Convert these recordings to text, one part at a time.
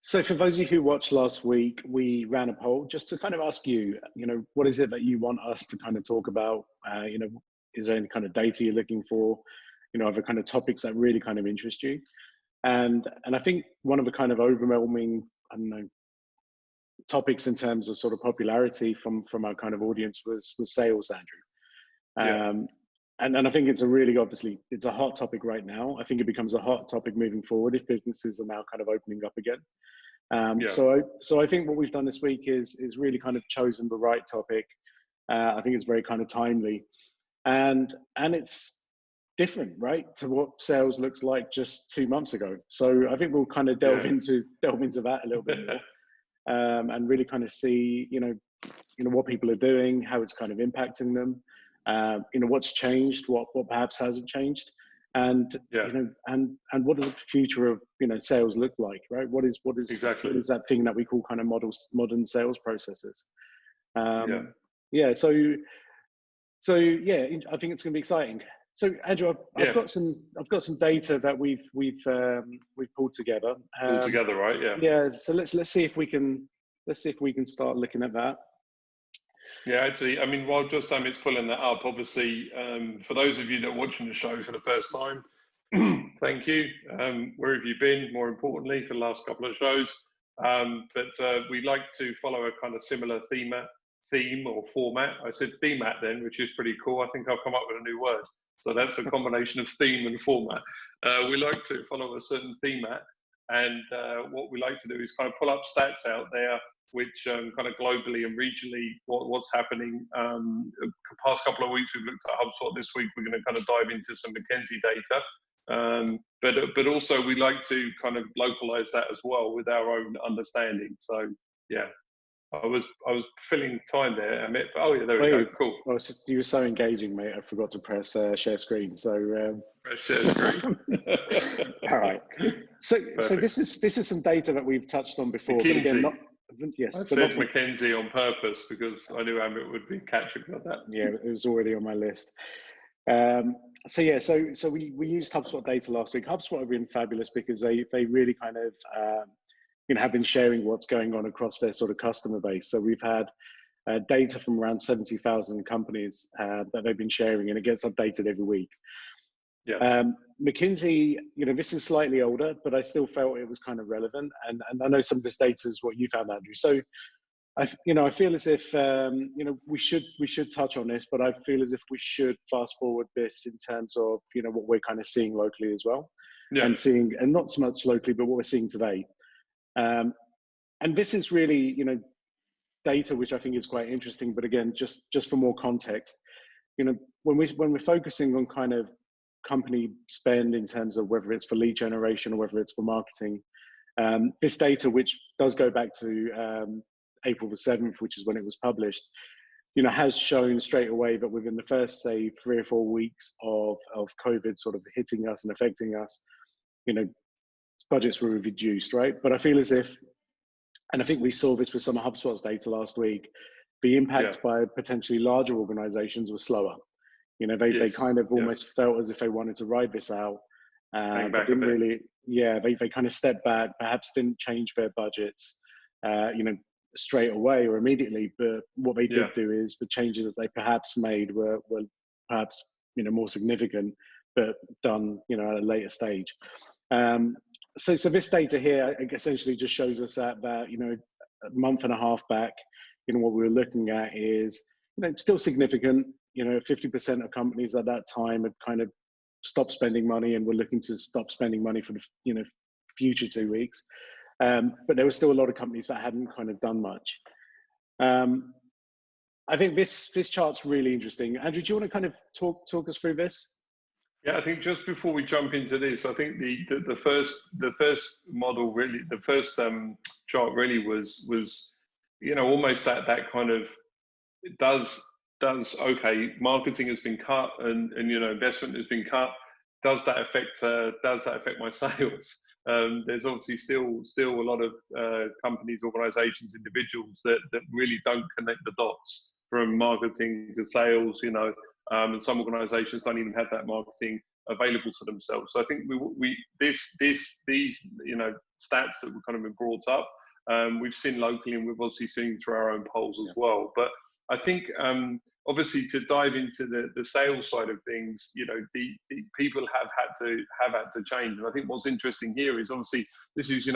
So for those of you who watched last week, we ran a poll just to kind of ask you, what is it that you want us to kind of talk about? Is there any kind of data you're looking for? Other kind of topics that really kind of interest you? And I think one of the kind of overwhelming, I don't know, topics in terms of sort of popularity from our kind of audience was sales, Andrew. Yeah. And I think it's a really, obviously, it's a hot topic right now. I think it becomes a hot topic moving forward if businesses are now kind of opening up again. Yeah. So I think what we've done this week is really kind of chosen the right topic. I think it's very kind of timely, and it's different, right, to what sales looks like just 2 months ago. So I think we'll kind of delve into that a little bit more, and really kind of see, what people are doing, how it's kind of impacting them, what's changed, what perhaps hasn't changed, and and what does the future of sales look like, right? What is Exactly. what is that thing that we call kind of modern sales processes? So I think it's going to be exciting. So Andrew, I've got some data that we've pulled together. Right? Yeah. Yeah. So let's see if we can start looking at that. Yeah, actually, I mean, while just it's pulling that up, obviously, for those of you that are watching the show for the first time, thank you. Where have you been, more importantly, for the last couple of shows? But we like to follow a kind of similar theme or format. I said themat then, which is pretty cool. I think I've come up with a new word. So that's a combination of theme and format. We like to follow a certain themat. And what we like to do is kind of pull up stats out there, which kind of globally and regionally, what's happening. The past couple of weeks, we've looked at HubSpot. This week, we're going to kind of dive into some McKinsey data. But also, we like to kind of localize that as well with our own understanding. So, yeah. I was filling time there. Oh yeah, there we go. Cool. Well, you were so engaging, mate. I forgot to press share screen. So press share screen. All right. So this is some data that we've touched on before. McKinsey. But again, yes. I said McKinsey on purpose because I knew Amit would be catching on that. Yeah, it was already on my list. So we used HubSpot data last week. HubSpot have been fabulous because they really kind of have been sharing what's going on across their sort of customer base. So we've had data from around 70,000 companies that they've been sharing, and it gets updated every week. Yeah. McKinsey, this is slightly older, but I still felt it was kind of relevant. And I know some of this data is what you found, Andrew. So I feel as if we should touch on this, but I feel as if we should fast forward this in terms of what we're kind of seeing locally as well, and not so much locally, but what we're seeing today. And this is really, data which I think is quite interesting. But again, just for more context, when we're focusing on kind of company spend in terms of whether it's for lead generation or whether it's for marketing, this data, which does go back to April the 7th, which is when it was published, has shown straight away that within the first, say, 3 or 4 weeks of COVID sort of hitting us and affecting us, budgets were reduced, right? But I feel as if, and I think we saw this with some of HubSpot's data last week, the impact by potentially larger organizations was slower. They kind of almost felt as if they wanted to ride this out. But didn't really, they kind of stepped back, perhaps didn't change their budgets, straight away or immediately. But what they did do is the changes that they perhaps made were perhaps, more significant, but done, at a later stage. So this data here essentially just shows us that a month and a half back, what we were looking at is, still significant. 50% of companies at that time had kind of stopped spending money and were looking to stop spending money for the future 2 weeks. But there were still a lot of companies that hadn't kind of done much. I think this chart's really interesting. Andrew, do you want to kind of talk us through this? Yeah, I think just before we jump into this, I think the first model really, the first chart really was almost that kind of does okay, marketing has been cut and investment has been cut. Does that affect my sales? There's obviously still a lot of companies, organizations, individuals that really don't connect the dots from marketing to sales, and some organizations don't even have that marketing available to themselves. So I think these stats that were kind of been brought up, we've seen locally, and we've obviously seen through our own polls as well. But I think obviously to dive into the sales side of things, the people have had to change. And I think what's interesting here is obviously this is,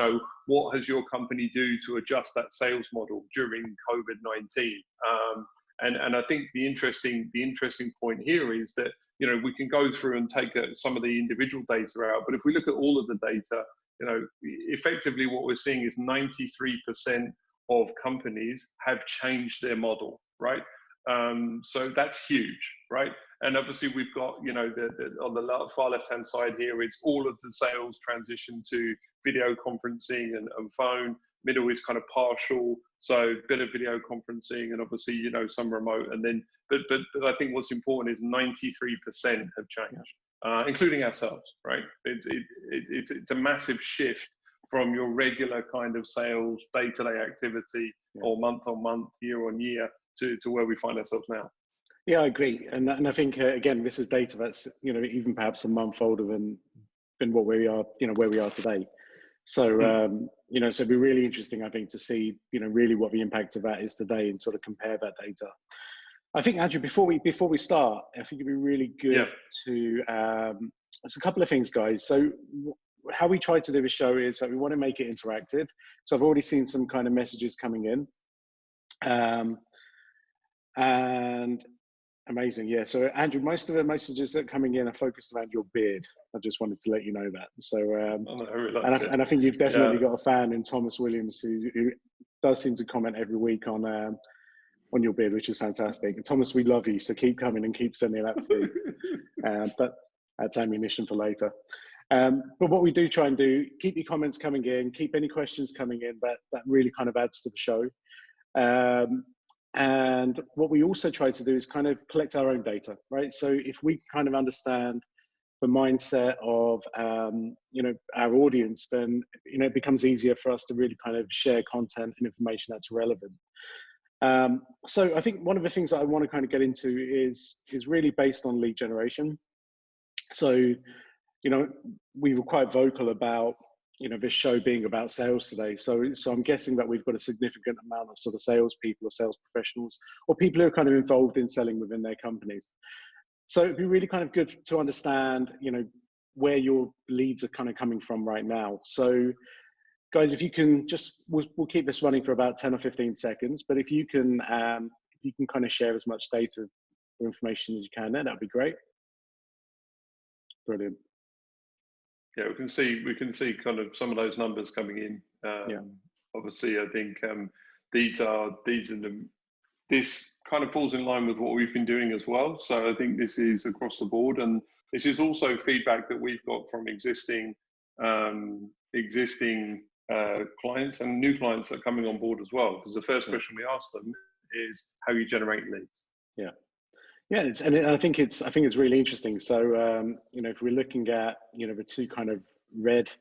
what has your company do to adjust that sales model during COVID-19? And I think the interesting point here is that, we can go through and take some of the individual data out, but if we look at all of the data, effectively what we're seeing is 93% of companies have changed their model, right? So that's huge, right? And obviously we've got, on the far left-hand side here, it's all of the sales transition to video conferencing and phone. Middle is kind of partial, so a bit of video conferencing and obviously, some remote. And then, but I think what's important is 93% have changed, including ourselves, right? It's a massive shift from your regular kind of sales, day-to-day activity, or month-on-month, year-on-year, to where we find ourselves now. Yeah, I agree, and I think again, this is data that's even perhaps a month older than what we are, where we are today. So so it'd be really interesting, I think, to see really what the impact of that is today and sort of compare that data. I think, Andrew, before we start, I think it'd be really good to there's a couple of things, guys. So how we try to do the show is that we want to make it interactive. So I've already seen some kind of messages coming in. And amazing, yeah. So Andrew, most of the messages that are coming in are focused around your beard. I just wanted to let you know that. So, and I think you've definitely got a fan in Thomas Williams who does seem to comment every week on your beard, which is fantastic. And Thomas, we love you, so keep coming and keep sending that through. But that's ammunition for later. But what we do try and do, keep your comments coming in, keep any questions coming in. That really kind of adds to the show. And what we also try to do is kind of collect our own data, right? So if we kind of understand the mindset of, our audience, then, it becomes easier for us to really kind of share content and information that's relevant. So I think one of the things that I want to kind of get into is really based on lead generation. So, we were quite vocal about, this show being about sales today. So I'm guessing that we've got a significant amount of sort of salespeople or sales professionals or people who are kind of involved in selling within their companies. So it'd be really kind of good to understand, where your leads are kind of coming from right now. So guys, if you can we'll keep this running for about 10 or 15 seconds, but if you can kind of share as much data or information as you can there, that'd be great. Brilliant. Yeah, we can see kind of some of those numbers coming in. Obviously, I think this kind of falls in line with what we've been doing as well. So I think this is across the board, and this is also feedback that we've got from existing clients and new clients that are coming on board as well. Because the first question we ask them is how you generate leads. Yeah. Yeah, I think it's really interesting. So if we're looking at the two kind of red,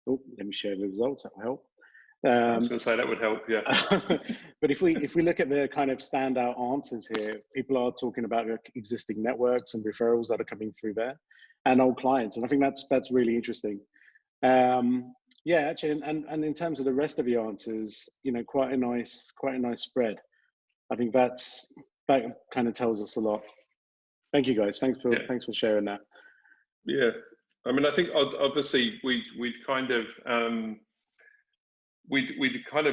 let me share the results. That will help. I was going to say that would help, yeah. But if we look at the kind of standout answers here, people are talking about existing networks and referrals that are coming through there, and old clients, and I think that's really interesting. Yeah, actually, and in terms of the rest of the answers, quite a nice spread. I think that kind of tells us a lot. Thank you, guys. Thanks for sharing that. Yeah, I mean, I think obviously we'd kind of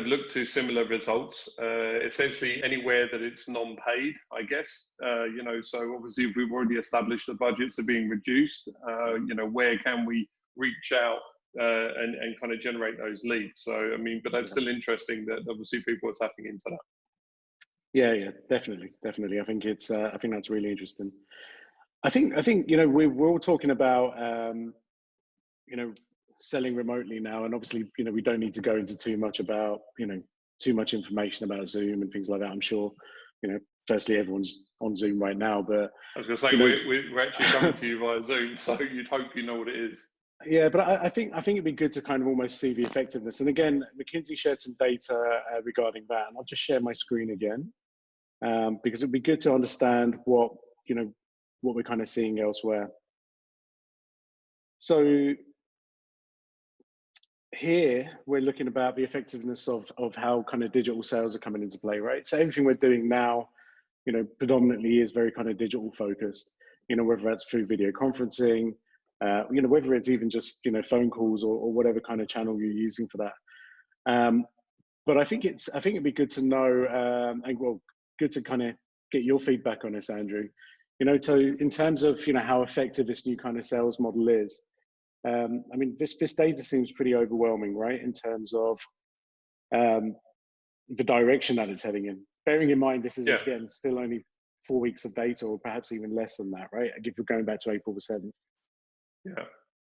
looked to similar results. Essentially, anywhere that it's non-paid, I guess. So obviously, if we've already established the budgets are being reduced, where can we reach out and kind of generate those leads? So I mean, but that's still interesting that obviously people are tapping into that. Yeah, definitely. I think I think that's really interesting. I think we're all talking about selling remotely now, and obviously we don't need to go into too much about too much information about Zoom and things like that. I'm sure firstly everyone's on Zoom right now, but I was going to say we're actually coming to you via Zoom, so you'd hope you know what it is. Yeah, but I think it'd be good to kind of almost see the effectiveness. And again, McKinsey shared some data regarding that, and I'll just share my screen again. Because it'd be good to understand what we're kind of seeing elsewhere. So here we're looking about the effectiveness of how kind of digital sales are coming into play, right? So everything we're doing now, predominantly is very kind of digital focused, whether that's through video conferencing, whether it's even just, phone calls or whatever kind of channel you're using for that. But I think it'd be good to know, and well, good to kind of get your feedback on this, Andrew. So in terms of, how effective this new kind of sales model is, I mean, this data seems pretty overwhelming, right? In terms of the direction that it's heading in. Bearing in mind, this is again still only 4 weeks of data, or perhaps even less than that, right? If we're going back to April the 7th.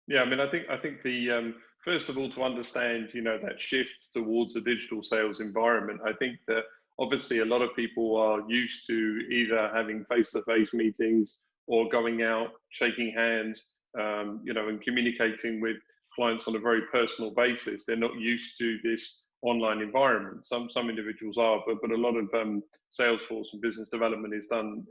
Yeah. I mean, I think the first of all, to understand, that shift towards a digital sales environment, I think that obviously a lot of people are used to either having face-to-face meetings or going out, shaking hands, and communicating with clients on a very personal basis. They're not used to this online environment. Some individuals are, but a lot of Salesforce and business development is done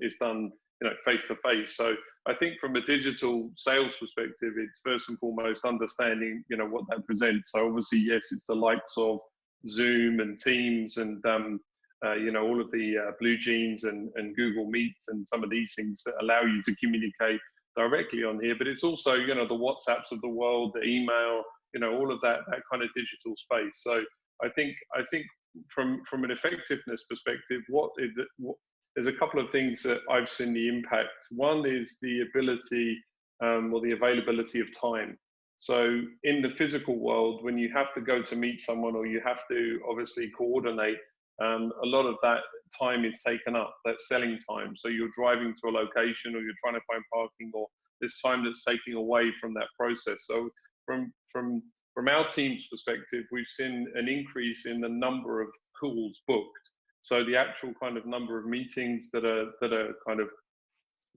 face to face. So I think from a digital sales perspective, it's first and foremost understanding what that presents. So obviously, yes, it's the likes of Zoom and Teams and all of the Blue Jeans and Google Meet and some of these things that allow you to communicate directly on here. But it's also the WhatsApps of the world, the email, all of that kind of digital space. So I think from an effectiveness perspective, there's a couple of things that I've seen the impact. One is the ability or the availability of time. So in the physical world, when you have to go to meet someone or you have to obviously coordinate, a lot of that time is taken up, that selling time. So you're driving to a location or you're trying to find parking, or there's time that's taking away from that process. So from our team's perspective, we've seen an increase in the number of calls booked. So the actual kind of number of meetings that are kind of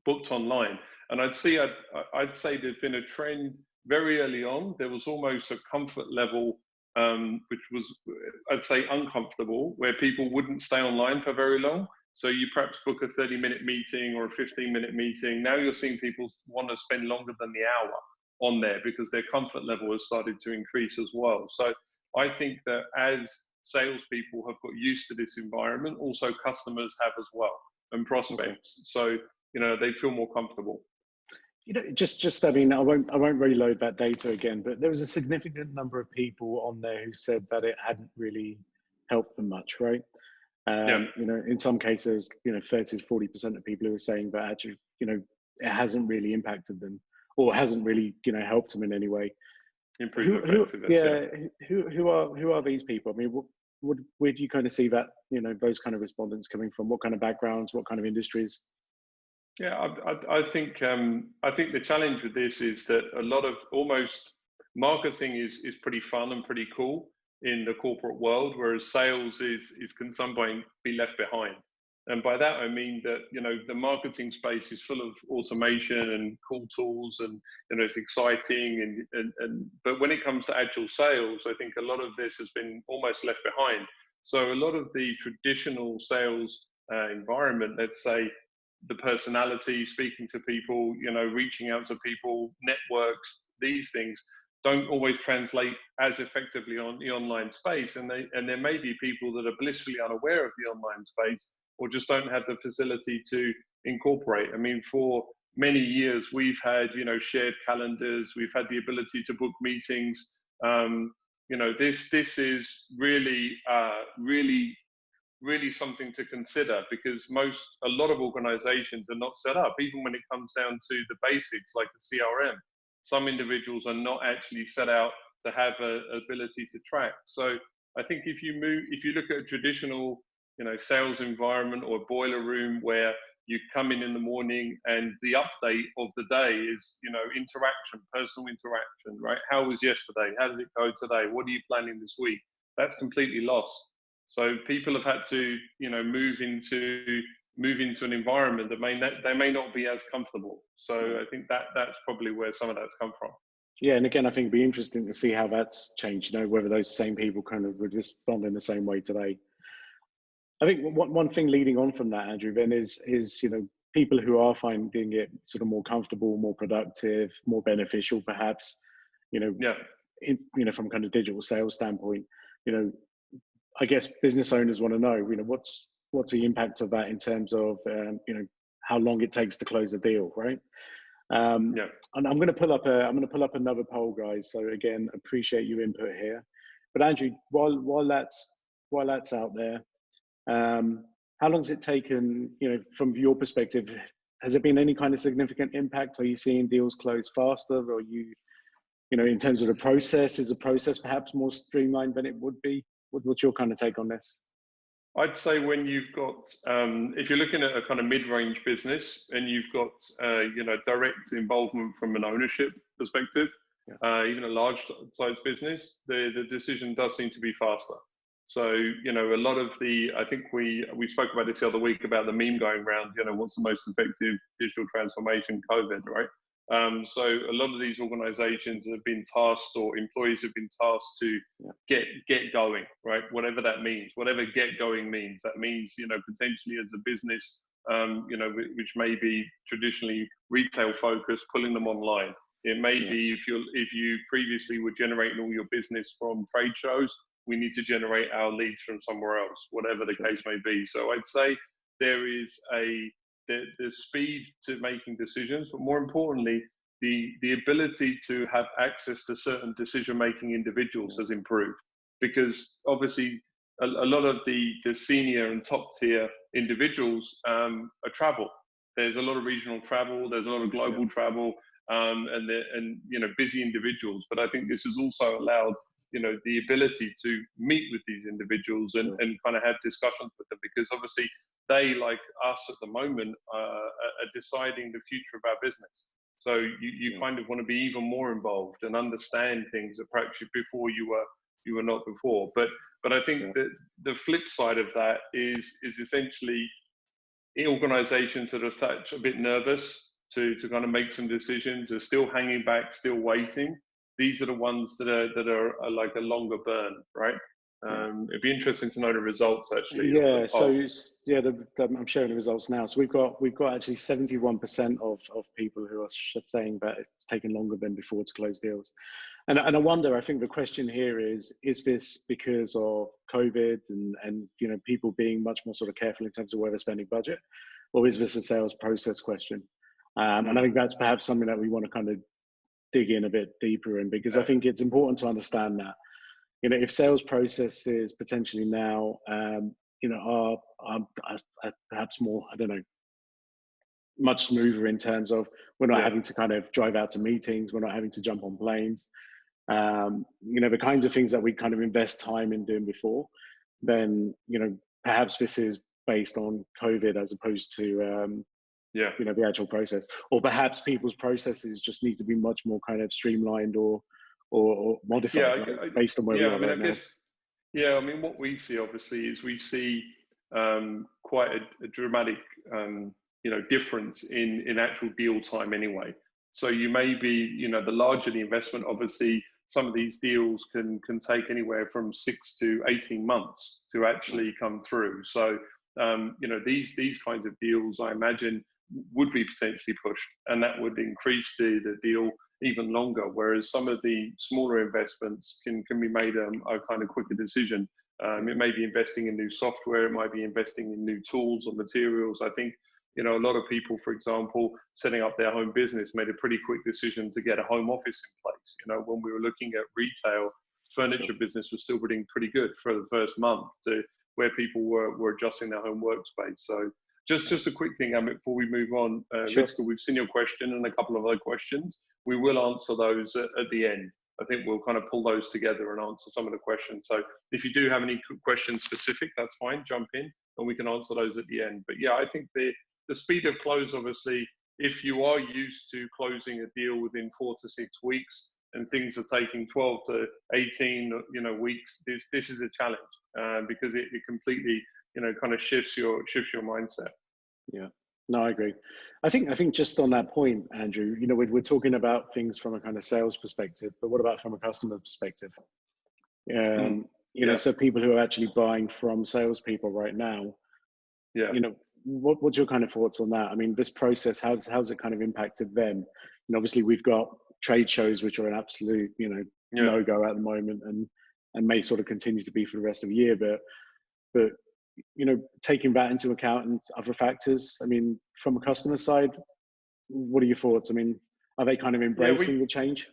booked online. And I'd say there's been a trend very early on. There was almost a comfort level, which was, I'd say, uncomfortable, where people wouldn't stay online for very long. So you perhaps book a 30-minute meeting or a 15-minute meeting. Now you're seeing people want to spend longer than the hour on there because their comfort level has started to increase as well. So I think that as salespeople have got used to this environment, also customers have as well, and prospects. So they feel more comfortable. Just I mean, I won't reload that data again, but there was a significant number of people on there who said that it hadn't really helped them much, right? In some cases, 30 to 40% of people who are saying that actually, it hasn't really impacted them or hasn't really, helped them in any way. Improve effectiveness. Who are these people? I mean, where do you kind of see that, those kind of respondents coming from? What kind of backgrounds? What kind of industries? Yeah, I think the challenge with this is that a lot of almost marketing is pretty fun and pretty cool in the corporate world, whereas sales can some point be left behind. And by that I mean that the marketing space is full of automation and cool tools, and it's exciting. And but when it comes to actual sales, I think a lot of this has been almost left behind. So a lot of the traditional sales environment, let's say, the personality, speaking to people, reaching out to people, networks, these things don't always translate as effectively on the online space. And there may be people that are blissfully unaware of the online space, or just don't have the facility to incorporate. I mean, for many years, we've had, shared calendars, we've had the ability to book meetings. This is really something to consider, because a lot of organizations are not set up, even when it comes down to the basics like the CRM. Some individuals are not actually set out to have an ability to track. So I think if you look at a traditional, sales environment or a boiler room where you come in the morning and the update of the day is, interaction, personal interaction, right? How was yesterday? How did it go today? What are you planning this week? That's completely lost. So people have had to, move into an environment that they may not be as comfortable. So I think that's probably where some of that's come from. Yeah, and again, I think it'd be interesting to see how that's changed. Whether those same people kind of would respond in the same way today. I think one thing leading on from that, Andrew, then is people who are finding it sort of more comfortable, more productive, more beneficial, perhaps, you know, Yeah. From a kind of digital sales standpoint, I guess business owners want to know, what's the impact of that in terms of, how long it takes to close a deal, right? Yeah. And I'm going to pull up another poll, guys. So again, appreciate your input here. But Andrew, while that's out there, how long has it taken, from your perspective? Has it been any kind of significant impact? Are you seeing deals close faster? Or in terms of the process, is the process perhaps more streamlined than it would be? What's your kind of take on this? I'd say when you've got, if you're looking at a kind of mid-range business and you've got, direct involvement from an ownership perspective, even a large size business, the decision does seem to be faster. So, a lot of I think we spoke about this the other week about the meme going around, what's the most effective digital transformation, COVID, right? So a lot of these organizations have been tasked, or employees have been tasked to get going, right? Whatever that means, whatever get going means, that means, potentially as a business, which may be traditionally retail focused, pulling them online. It may be if you previously were generating all your business from trade shows, we need to generate our leads from somewhere else, whatever the case may be. So I'd say there is the speed to making decisions, but more importantly, the ability to have access to certain decision-making individuals has improved, because obviously a lot of the senior and top-tier individuals are travel. There's a lot of regional travel, there's a lot of global travel, and busy individuals. But I think this has also allowed the ability to meet with these individuals and kind of have discussions with them, because obviously they, like us at the moment, are deciding the future of our business. So you kind of want to be even more involved and understand things that perhaps before you were not before. But I think that the flip side of that is essentially organizations that are a bit nervous to kind of make some decisions, are still hanging back, still waiting. These are the ones that are like a longer burn, right? It'd be interesting to know the results actually. Yeah. I'm sharing the results now. So we've got actually 71% of people who are saying that it's taken longer than before to close deals. And I wonder, I think the question here is this because of COVID and people being much more sort of careful in terms of where they're spending budget, or is this a sales process question? And I think that's perhaps something that we want to kind of dig in a bit deeper in, because I think it's important to understand that, if sales processes potentially now, are perhaps more, I don't know, much smoother in terms of we're not having to kind of drive out to meetings, we're not having to jump on planes, the kinds of things that we kind of invest time in doing before, then, perhaps this is based on COVID as opposed to, the actual process, or perhaps people's processes just need to be much more kind of streamlined or modified based on where we are right now. I mean, what we see obviously is we see quite a dramatic, difference in actual deal time anyway. So you may be, the larger the investment, obviously some of these deals can take anywhere from 6 to 18 months to actually come through. So, these kinds of deals, I imagine, would be potentially pushed, and that would increase the deal even longer. Whereas some of the smaller investments can be made a kind of quicker decision. It may be investing in new software, it might be investing in new tools or materials. I think, a lot of people, for example, setting up their home business made a pretty quick decision to get a home office in place. When we were looking at retail, furniture business was still pretty good for the first month, to where people were adjusting their home workspace. So just a quick thing, Amit, before we move on, Ritka, we've seen your question and a couple of other questions. We will answer those at the end. I think we'll kind of pull those together and answer some of the questions. So if you do have any questions specific, that's fine, jump in and we can answer those at the end. But yeah, I think the speed of close, obviously, if you are used to closing a deal within 4 to 6 weeks and things are taking 12 to 18, weeks, this is a challenge because it completely, kind of shifts your mindset. Yeah, no, I agree. I think just on that point, Andrew, we're talking about things from a kind of sales perspective, but what about from a customer perspective? So people who are actually buying from salespeople right now, what's your kind of thoughts on that? I mean, this process, how's it kind of impacted them? And obviously we've got trade shows, which are an absolute, no-go at the moment, and may sort of continue to be for the rest of the year. But taking that into account and other factors, I mean, from a customer side, what are your thoughts? I mean, are they kind of embracing the change?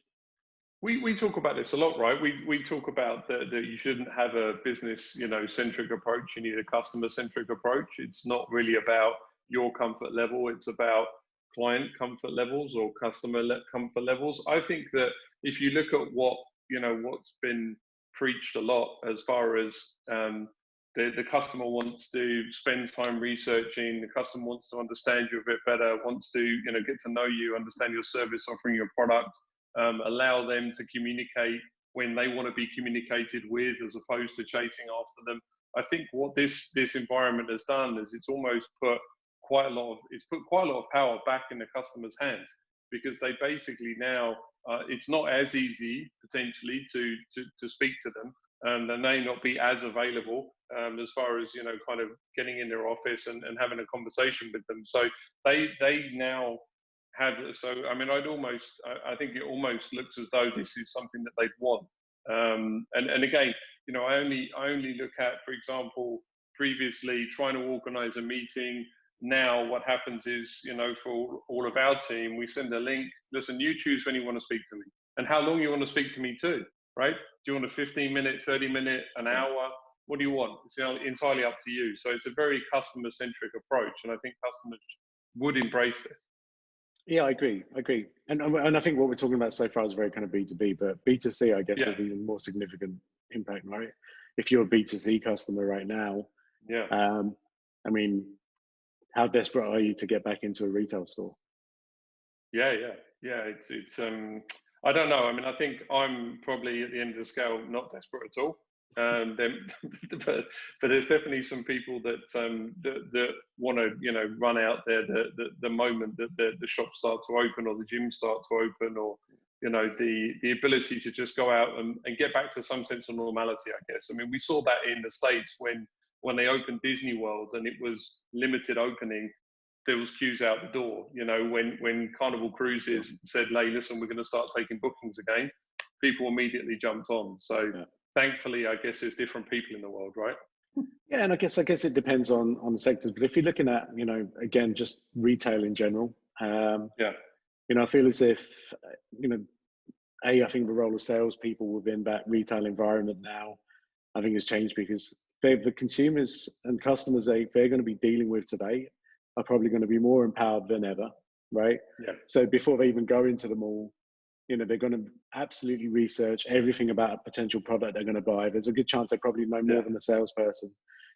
We talk about this a lot, right? We talk about that you shouldn't have a business, centric approach. You need a customer centric approach. It's not really about your comfort level. It's about client comfort levels or customer comfort levels. I think that if you look at what's been preached a lot as far as the customer wants to spend time researching, the customer wants to understand you a bit better, wants to get to know you, understand your service offering, your product, allow them to communicate when they want to be communicated with, as opposed to chasing after them. I think what this environment has done is it's almost put quite a lot of power back in the customer's hands, because they basically now it's not as easy potentially to speak to them. They may not be as available as far as kind of getting in their office and having a conversation with them. So they now have. So I mean, I think it almost looks as though this is something that they'd want. And again, I only look at, for example, previously trying to organise a meeting. Now what happens is, for all of our team, we send a link. Listen, you choose when you want to speak to me and how long you want to speak to me too, right? Do you want a 15-minute, 30-minute, an hour? What do you want? It's entirely up to you. So it's a very customer-centric approach, and I think customers would embrace it. Yeah, I agree. And I think what we're talking about so far is very kind of B2B, but B2C, I guess, has even more significant impact, right? If you're a B2C customer right now, I mean, how desperate are you to get back into a retail store? Yeah. It's I don't know. I mean, I think I'm probably at the end of the scale, not desperate at all. But there's definitely some people that want to run out there the moment that the shops start to open or the gyms start to open, or the ability to just go out and get back to some sense of normality, I guess. I mean, we saw that in the States when they opened Disney World and it was limited opening. There was queues out the door. When Carnival Cruises said, "Hey, listen, we're going to start taking bookings again," people immediately jumped on. So thankfully, I guess there's different people in the world, right? Yeah, and I guess it depends on the sectors. But if you're looking at, again, just retail in general, I feel as if, I think the role of salespeople within that retail environment now, I think has changed, because the consumers and customers they're going to be dealing with today are probably going to be more empowered than ever, right? Yeah. So before they even go into the mall, they're going to absolutely research everything about a potential product they're going to buy. There's a good chance they probably know more than the salesperson.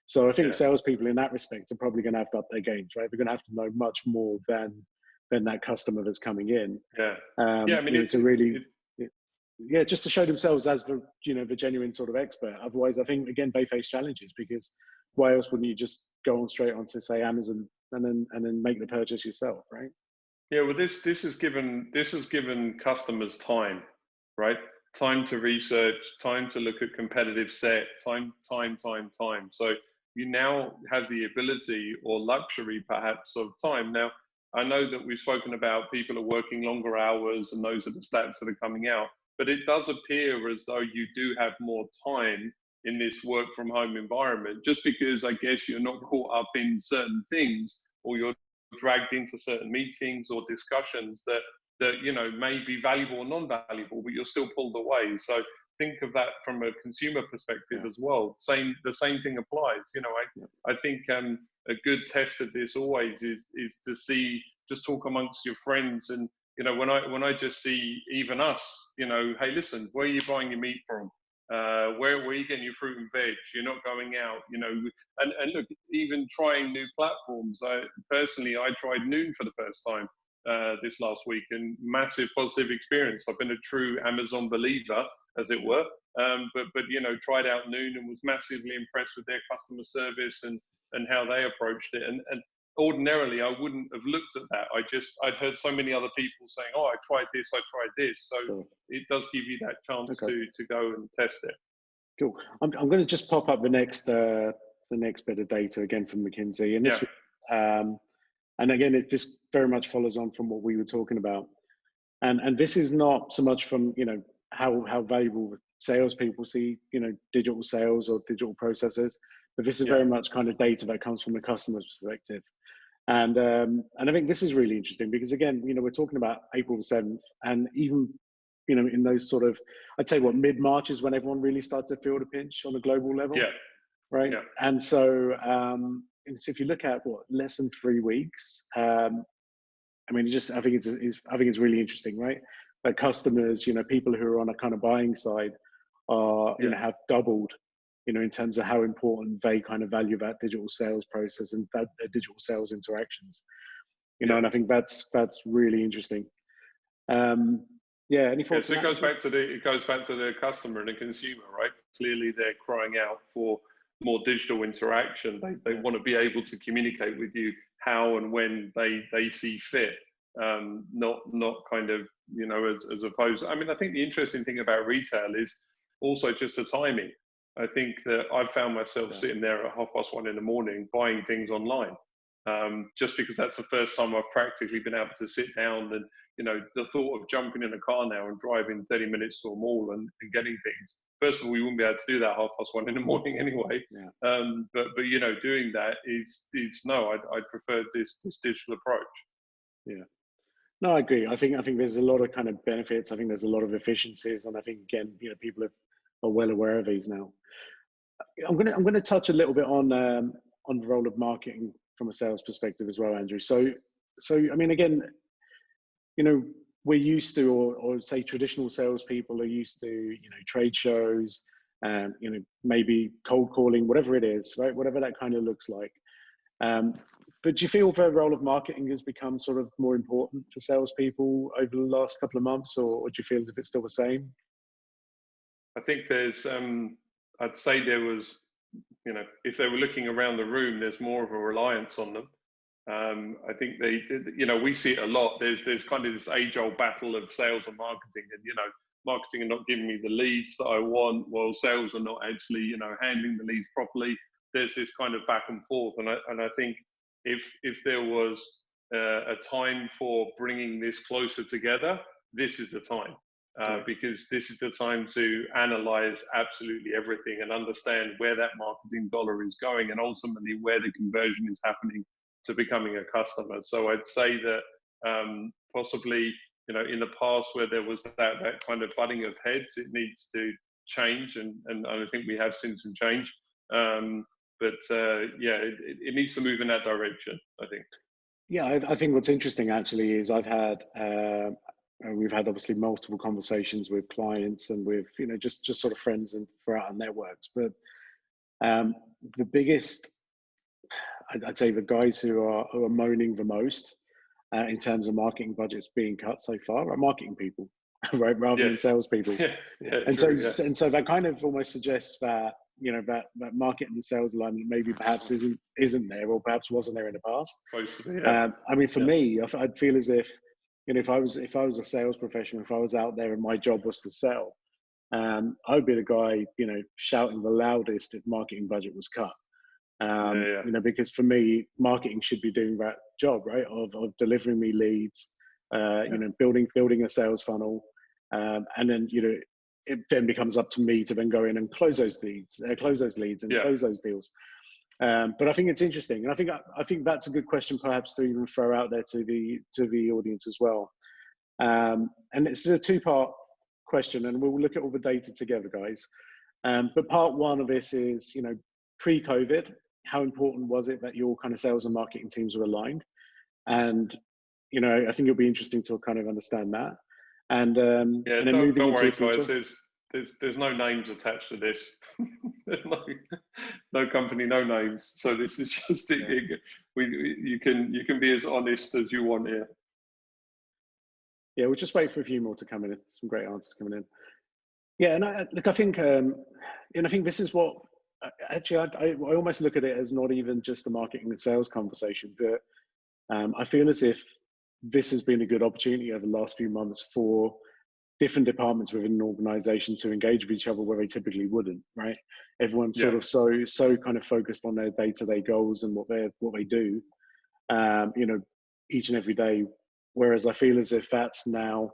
So I think salespeople in that respect are probably going to have to up their games, right? They're going to have to know much more than that customer that's coming in. I mean, just to show themselves as the genuine sort of expert. Otherwise, I think again they face challenges, because why else wouldn't you just go on straight onto, say, Amazon and then make the purchase yourself, right? Yeah, well, this has given customers time, right? Time to research, time to look at competitive set, time. So you now have the ability or luxury, perhaps, of time. Now, I know that we've spoken about people are working longer hours, and those are the stats that are coming out. But it does appear as though you do have more time in this work from home environment, just because I guess you're not caught up in certain things, or you're dragged into certain meetings or discussions that may be valuable or non-valuable, but you're still pulled away. So think of that from a consumer perspective as well. The same thing applies. I think a good test of this always is to see, just talk amongst your friends, and when I just see even us, hey, listen, where are you buying your meat from? Where are you getting your fruit and veg? You're not going out, and look, even trying new platforms. Personally, I tried Noon for the first time this last week, and massive positive experience. I've been a true Amazon believer, as it were, but tried out Noon and was massively impressed with their customer service and how they approached it. And ordinarily, I wouldn't have looked at that. I'd heard so many other people saying, "Oh, I tried this." So it does give you that chance to go and test it. Cool. I'm going to just pop up the next bit of data again from McKinsey, and And again, it just very much follows on from what we were talking about. And this is not so much from, how valuable salespeople see, digital sales or digital processes, but this is very much kind of data that comes from the customer's perspective. And I think this is really interesting because, again, we're talking about April the 7th, and even, in those sort of, I'd say mid-March is when everyone really starts to feel the pinch on a global level. Yeah. Right. Yeah. And so, if you look at less than 3 weeks, I think it's really interesting, right? Like customers, people who are on a kind of buying side are, have doubled, in terms of how important they kind of value that digital sales process and that digital sales interactions, and I think that's really interesting. Any thoughts? So it goes back to the customer and the consumer, right? Clearly, they're crying out for more digital interaction. They want to be able to communicate with you how and when they see fit, not kind of, as opposed. I think the interesting thing about retail is also just the timing. I think that I've found myself sitting there at 1:30 in the morning buying things online, just because that's the first time I've practically been able to sit down and, the thought of jumping in a car now and driving 30 minutes to a mall and getting things. First of all, we wouldn't be able to do that 1:30 in the morning anyway. But doing that is I'd prefer this digital approach. Yeah. No, I agree. I think there's a lot of kind of benefits. I think there's a lot of efficiencies, and I think, again, people are well aware of these now. I'm gonna touch a little bit on the role of marketing from a sales perspective as well, Andrew. So again, we're used to, or say traditional salespeople are used to, trade shows, maybe cold calling, whatever it is, right? Whatever that kind of looks like. But do you feel the role of marketing has become sort of more important for salespeople over the last couple of months, or do you feel as if it's still the same? I think there's, I'd say there was, if they were looking around the room, there's more of a reliance on them. I think we see it a lot. There's kind of this age-old battle of sales and marketing, and marketing are not giving me the leads that I want, while sales are not actually handling the leads properly. There's this kind of back and forth, and I think if there was a time for bringing this closer together, this is the time. Because this is the time to analyze absolutely everything and understand where that marketing dollar is going, and ultimately where the conversion is happening to becoming a customer. So I'd say that possibly, in the past where there was that kind of butting of heads, it needs to change, and I think we have seen some change. It needs to move in that direction, I think. Yeah, I think what's interesting actually is we've had obviously multiple conversations with clients and with, just sort of friends and throughout our networks. But the biggest, I'd say the guys who are moaning the most in terms of marketing budgets being cut so far are marketing people, right? Rather than salespeople. And so that kind of almost suggests that, that marketing and sales alignment maybe perhaps isn't there, or perhaps wasn't there in the past. For me, I'd feel as if, if I was a sales professional, if I was out there and my job was to sell, I would be the guy, shouting the loudest if marketing budget was cut. Because for me, marketing should be doing that job, right? Of delivering me leads, building a sales funnel, and then it then becomes up to me to then go in and close those leads and close those deals. But I think it's interesting, and I think that's a good question perhaps to even throw out there to the audience as well. And this is a two-part question, and we'll look at all the data together, guys. But part one of this is, pre-COVID, how important was it that your kind of sales and marketing teams were aligned? And I think it'll be interesting to kind of understand that. And then don't worry, guys. There's no names attached to this. There's no company, no names. So this is just you can be as honest as you want here. Yeah, we'll just wait for a few more to come in. Some great answers coming in. Yeah, and I think, and I think this is what actually I almost look at it as not even just the marketing and sales conversation, but I feel as if this has been a good opportunity over the last few months for different departments within an organization to engage with each other where they typically wouldn't, right? Everyone's sort of so kind of focused on their day-to-day goals and what they do. you know, each and every day. Whereas I feel as if that's now,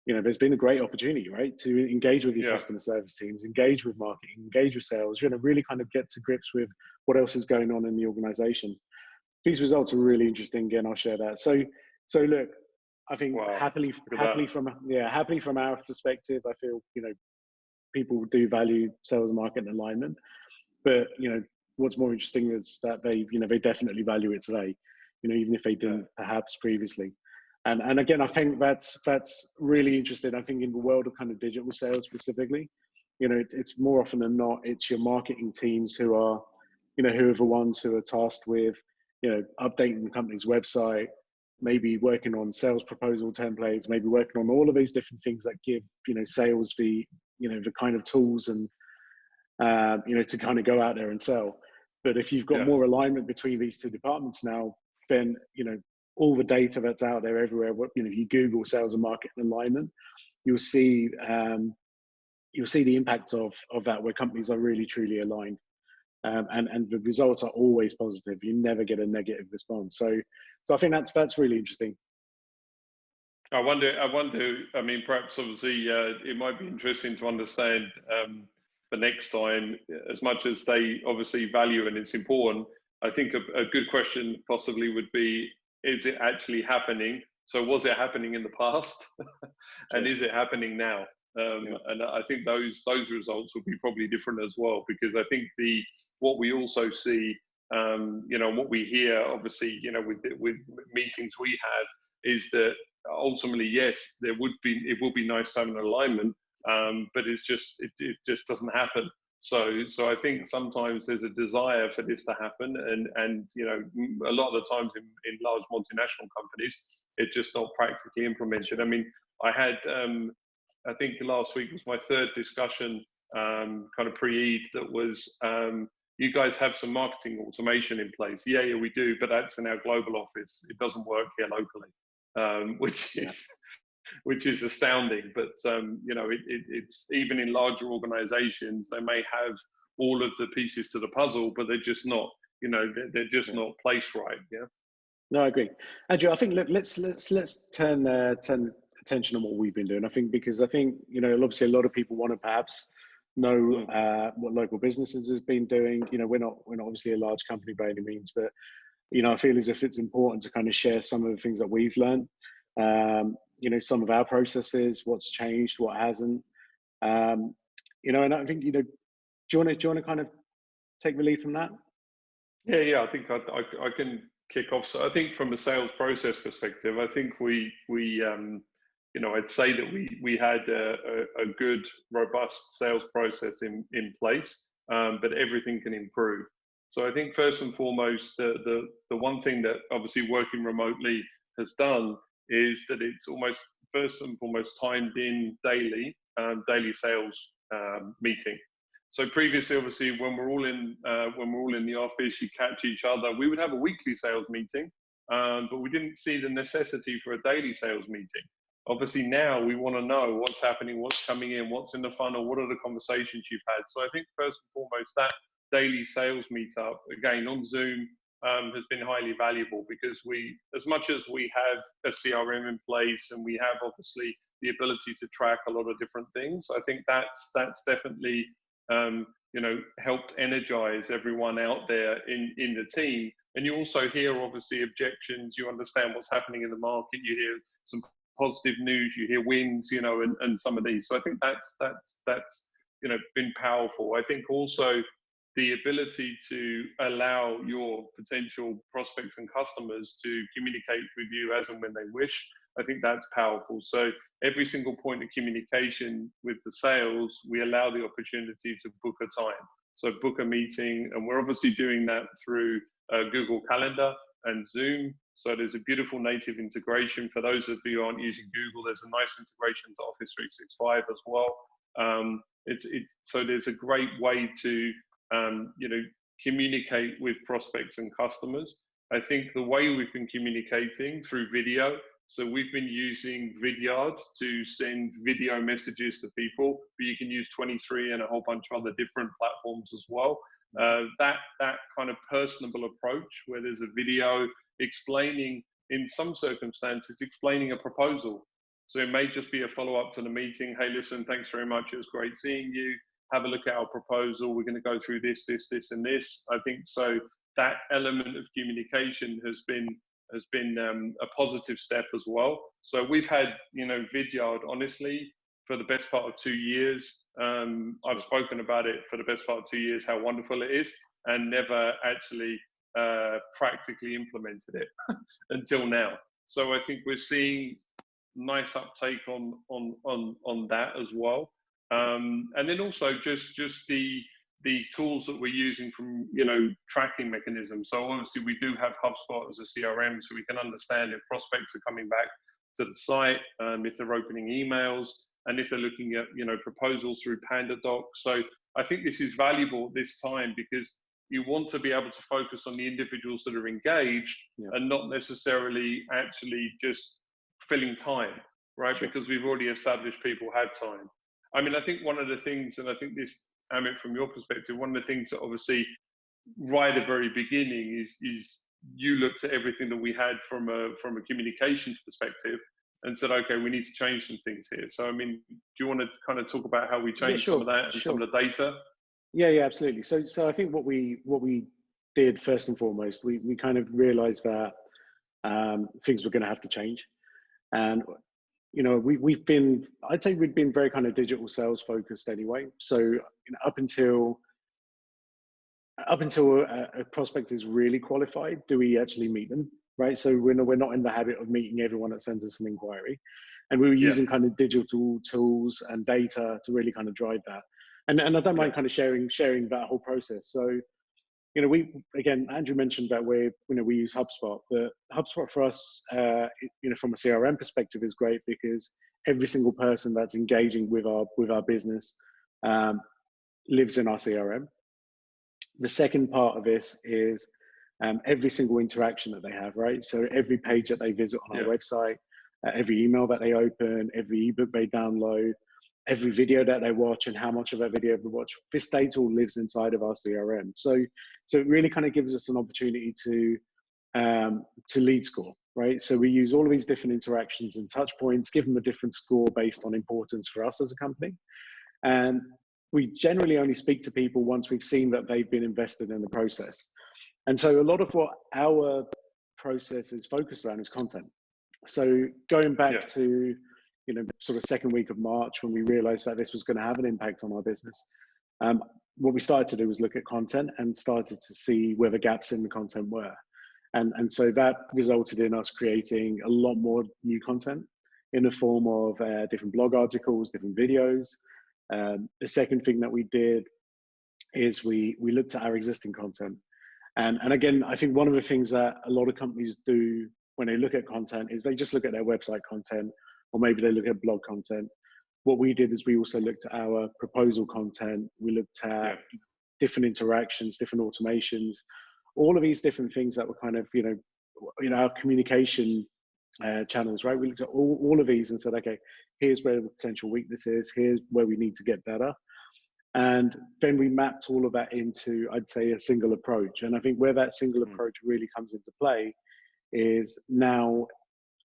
you know, there's been a great opportunity, right, to engage with your Yeah. customer service teams, engage with marketing, engage with sales, you know, really kind of get to grips with what else is going on in the organization. These results are really interesting. Again, I'll share that. So look, I think Wow. happily from our perspective, I feel, you know, people do value sales, marketing, alignment. But, you know, what's more interesting is that they definitely value it today, you know, even if they didn't perhaps previously. And again, I think that's really interesting. I think in the world of kind of digital sales specifically, you know, it's more often than not, it's your marketing teams who are, you know, who are the ones who are tasked with, you know, updating the company's website, maybe working on sales proposal templates, maybe working on all of these different things that give, you know, sales the, you know, the kind of tools and, you know, to kind of go out there and sell. But if you've got more alignment between these two departments now, then, you know, all the data that's out there everywhere, you know, if you Google sales and marketing alignment, you'll see the impact of that, where companies are really truly aligned. And the results are always positive. You never get a negative response. So I think that's really interesting. I wonder. I mean, perhaps obviously it might be interesting to understand for next time, as much as they obviously value and it's important. I think a good question possibly would be: is it actually happening? So was it happening in the past, and is it happening now? And I think those results will be probably different as well, because I think what we also see, you know, what we hear, obviously, you know, with meetings we have, is that ultimately, yes, it will be nice to have an alignment, but it just doesn't happen. So I think sometimes there's a desire for this to happen, and you know, a lot of the times in large multinational companies, it's just not practically implemented. I mean, I had I think last week was my third discussion, kind of pre-Eid, that was, you guys have some marketing automation in place. Yeah, we do, but that's in our global office. It doesn't work here locally, which is astounding. But you know, it's even in larger organizations, they may have all of the pieces to the puzzle, but they're just not, you know, they're just not placed right. Yeah. No, I agree, Andrew. I think let's turn attention on what we've been doing. I think because I think, you know, obviously a lot of people want to perhaps know what local businesses has been doing. You know, we're not obviously a large company by any means, but, you know, I feel as if it's important to kind of share some of the things that we've learned. You know, some of our processes, what's changed, what hasn't. You know, and I think, you know, do you want to kind of take the lead from that? Yeah. I think I can kick off. So I think from a sales process perspective, I think we you know, I'd say that we had a good, robust sales process in place, but everything can improve. So I think first and foremost, the one thing that obviously working remotely has done is that it's almost first and foremost timed in daily sales meeting. So previously, obviously, when we're all in the office, you catch each other. We would have a weekly sales meeting, but we didn't see the necessity for a daily sales meeting. Obviously, now we want to know what's happening, what's coming in, what's in the funnel, what are the conversations you've had. So I think first and foremost, that daily sales meetup, again on Zoom, has been highly valuable, because as much as we have a CRM in place and we have obviously the ability to track a lot of different things, I think that's definitely you know, helped energize everyone out there in the team. And you also hear obviously objections, you understand what's happening in the market, you hear some positive news, you hear wins, you know, and some of these. So I think that's you know, been powerful. I think also the ability to allow your potential prospects and customers to communicate with you as and when they wish, I think that's powerful. So every single point of communication with the sales, we allow the opportunity to book a time. So book a meeting, and we're obviously doing that through Google Calendar and Zoom. So there's a beautiful native integration. For those of you who aren't using Google, there's a nice integration to Office 365 as well. So there's a great way to you know, communicate with prospects and customers. I think the way we've been communicating through video So we've been using Vidyard to send video messages to people, but you can use 23 and a whole bunch of other different platforms as well. That kind of personable approach where there's a video explaining, in some circumstances, explaining a proposal. So it may just be a follow-up to the meeting. Hey, listen, thanks very much. It was great seeing you. Have a look at our proposal. We're going to go through this, this, this, and this. I think so. That element of communication has been a positive step as well. So we've had, Vidyard, honestly, for the best part of 2 years. I've spoken about it for the best part of 2 years, how wonderful it is, and never actually practically implemented it until now. So I think we're seeing nice uptake on that as well. And then also just the tools that we're using from, tracking mechanisms. So obviously we do have Hubspot as a CRM, so we can understand if prospects are coming back to the site, if they're opening emails, and if they're looking at, proposals through PandaDoc. So I think this is valuable at this time because you want to be able to focus on the individuals that are engaged and not necessarily actually just filling time, right? Sure. Because we've already established people have time. I mean, I think one of the things, and I think this, Amit, from your perspective, one of the things that obviously right at the very beginning is you looked at everything that we had from a communications perspective and said, okay, we need to change some things here. So, I mean, do you want to kind of talk about how we changed some of that and some of the data? Yeah, absolutely. So I think what we did first and foremost, we kind of realized that things were going to have to change. And we've been, I'd say we've been very kind of digital sales focused anyway. So up until a prospect is really qualified, do we actually meet them, right? So we're not in the habit of meeting everyone that sends us an inquiry, and we were using kind of digital tools and data to really kind of drive that. And I don't mind kind of sharing that whole process. So Andrew mentioned that we use HubSpot, but HubSpot for us, from a CRM perspective is great because every single person that's engaging with our business lives in our CRM. The second part of this is every single interaction that they have, right? So every page that they visit on our website, every email that they open, every ebook they download, every video that they watch and how much of that video they watch, this data all lives inside of our CRM. So it really kind of gives us an opportunity to lead score, right? So we use all of these different interactions and touch points, give them a different score based on importance for us as a company. And we generally only speak to people once we've seen that they've been invested in the process. And so a lot of what our process is focused around is content. So going back to sort of second week of March, when we realized that this was going to have an impact on our business, what we started to do was look at content and started to see where the gaps in the content were. And so that resulted in us creating a lot more new content in the form of different blog articles, different videos. The second thing that we did is we looked at our existing content. And again, I think one of the things that a lot of companies do when they look at content is they just look at their website content, or maybe they look at blog content. What we did is we also looked at our proposal content. We looked at different interactions, different automations, all of these different things that were kind of, our communication channels, right? We looked at all of these and said, okay, here's where the potential weakness is. Here's where we need to get better. And then we mapped all of that into, I'd say, a single approach. And I think where that single approach really comes into play is now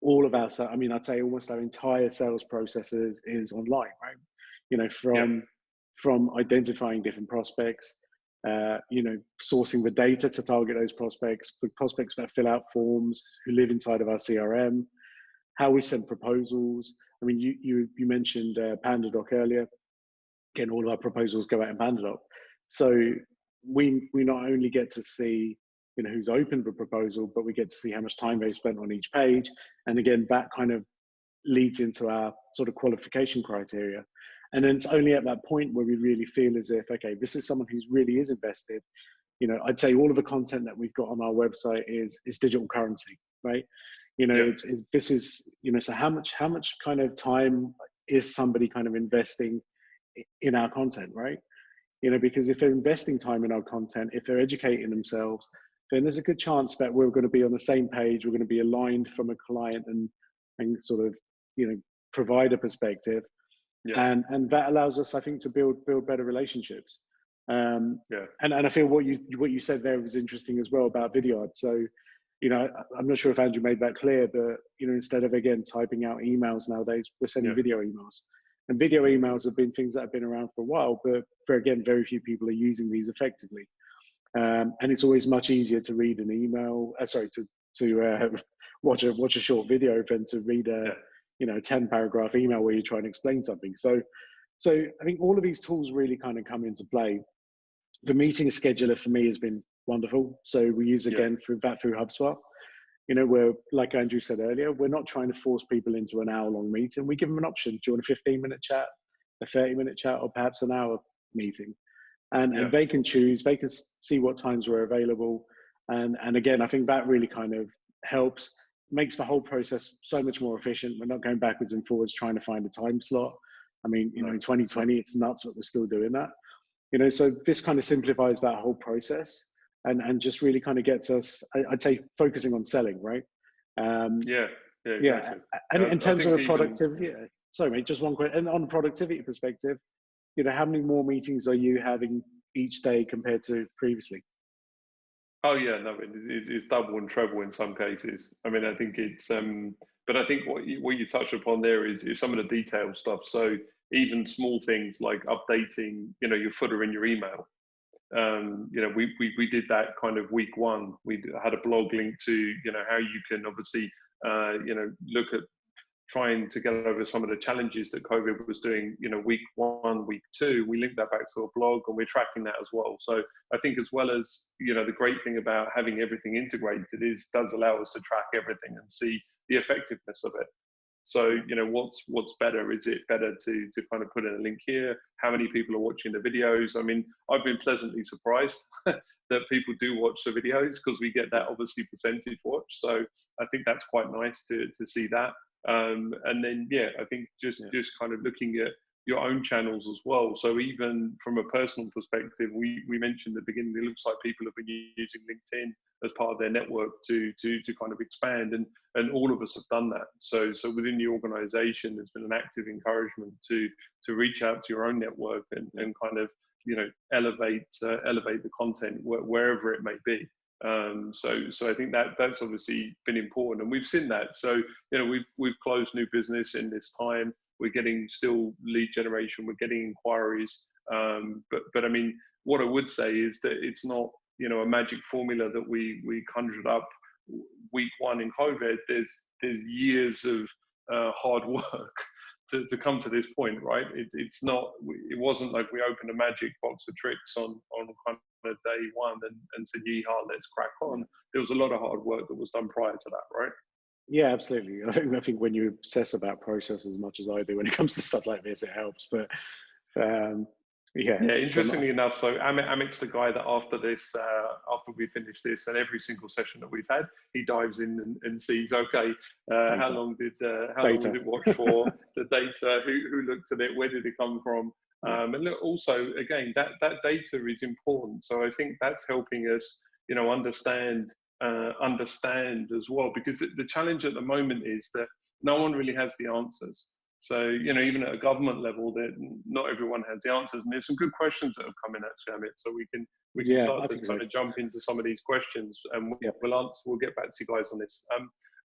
all of our, I'd say almost our entire sales processes is online, right? From identifying different prospects, sourcing the data to target those prospects, the prospects that fill out forms, who live inside of our CRM, how we send proposals. I mean, you mentioned PandaDoc earlier. Again, all of our proposals go out in PandaDoc. So we not only get to see who's opened the proposal, but we get to see how much time they've spent on each page. And again, that kind of leads into our sort of qualification criteria. And then it's only at that point where we really feel as if, okay, this is someone who's really is invested. I'd say all of the content that we've got on our website is digital currency, right? This is, so how much kind of time is somebody kind of investing in our content, right? Because if they're investing time in our content, if they're educating themselves, then there's a good chance that we're going to be on the same page. We're going to be aligned from a client and and sort of, provide a perspective. Yeah. And that allows us, I think, to build better relationships. Yeah. And I feel what you said there was interesting as well about video ads. So, I'm not sure if Andrew made that clear, but instead of again typing out emails nowadays, we're sending video emails. And video emails have been things that have been around for a while, but very few people are using these effectively. And it's always much easier to read an email. To watch a short video than to read a 10-paragraph email where you're trying to explain something. So I think all of these tools really kind of come into play. The meeting scheduler for me has been wonderful. So we use through HubSpot. Where, like Andrew said earlier, we're not trying to force people into an hour-long meeting. We give them an option. Do you want a 15-minute chat, a 30-minute chat, or perhaps an hour meeting? And they can choose. They can see what times we're available. And again, I think that really kind of helps, makes the whole process so much more efficient. We're not going backwards and forwards trying to find a time slot. I mean, in 2020, it's nuts, but we're still doing that. So this kind of simplifies that whole process and just really kind of gets us, I'd say, focusing on selling, right? Exactly. And in terms of productivity, sorry, mate, just one question. And on a productivity perspective, how many more meetings are you having each day compared to previously? Oh yeah, no, it's double and treble in some cases. I mean, I think it's, but I think what you touched upon there is some of the detailed stuff. So even small things like updating, your footer in your email. We did that kind of week one. We had a blog link to, how you can obviously, look at trying to get over some of the challenges that COVID was doing, week one, week two. We linked that back to a blog and we're tracking that as well. So I think as well as, the great thing about having everything integrated does allow us to track everything and see the effectiveness of it. So, what's better? Is it better to kind of put in a link here? How many people are watching the videos? I mean, I've been pleasantly surprised that people do watch the videos because we get that obviously percentage watch. So I think that's quite nice to see that. And then, I think just kind of looking at your own channels as well. So even from a personal perspective, we mentioned at the beginning, it looks like people have been using LinkedIn as part of their network to kind of expand, and all of us have done that. So within the organization, there's been an active encouragement to reach out to your own network and kind of, elevate the content wherever it may be. So I think that's obviously been important, and we've seen that. So we've closed new business in this time. We're getting still lead generation. We're getting inquiries. But I mean, what I would say is that it's not a magic formula that we conjured up week one in COVID. There's years of hard work to come to this point, right? It wasn't like we opened a magic box of tricks on kind of day one and said, yeehaw, let's crack on. There was a lot of hard work that was done prior to that, right? Yeah, absolutely. I think when you obsess about process as much as I do when it comes to stuff like this, it helps. But interestingly enough, so Amit's the guy that after we finish this and every single session that we've had, he dives in and sees, okay, how long did it watch for, the data, who looked at it, where did it come from? And look, also, again, that data is important. So I think that's helping us, understand as well, because the challenge at the moment is that no one really has the answers. So, even at a government level, that not everyone has the answers. And there's some good questions that have come in actually, Amit. So we can start to kind of jump into some of these questions, and we'll get back to you guys on this.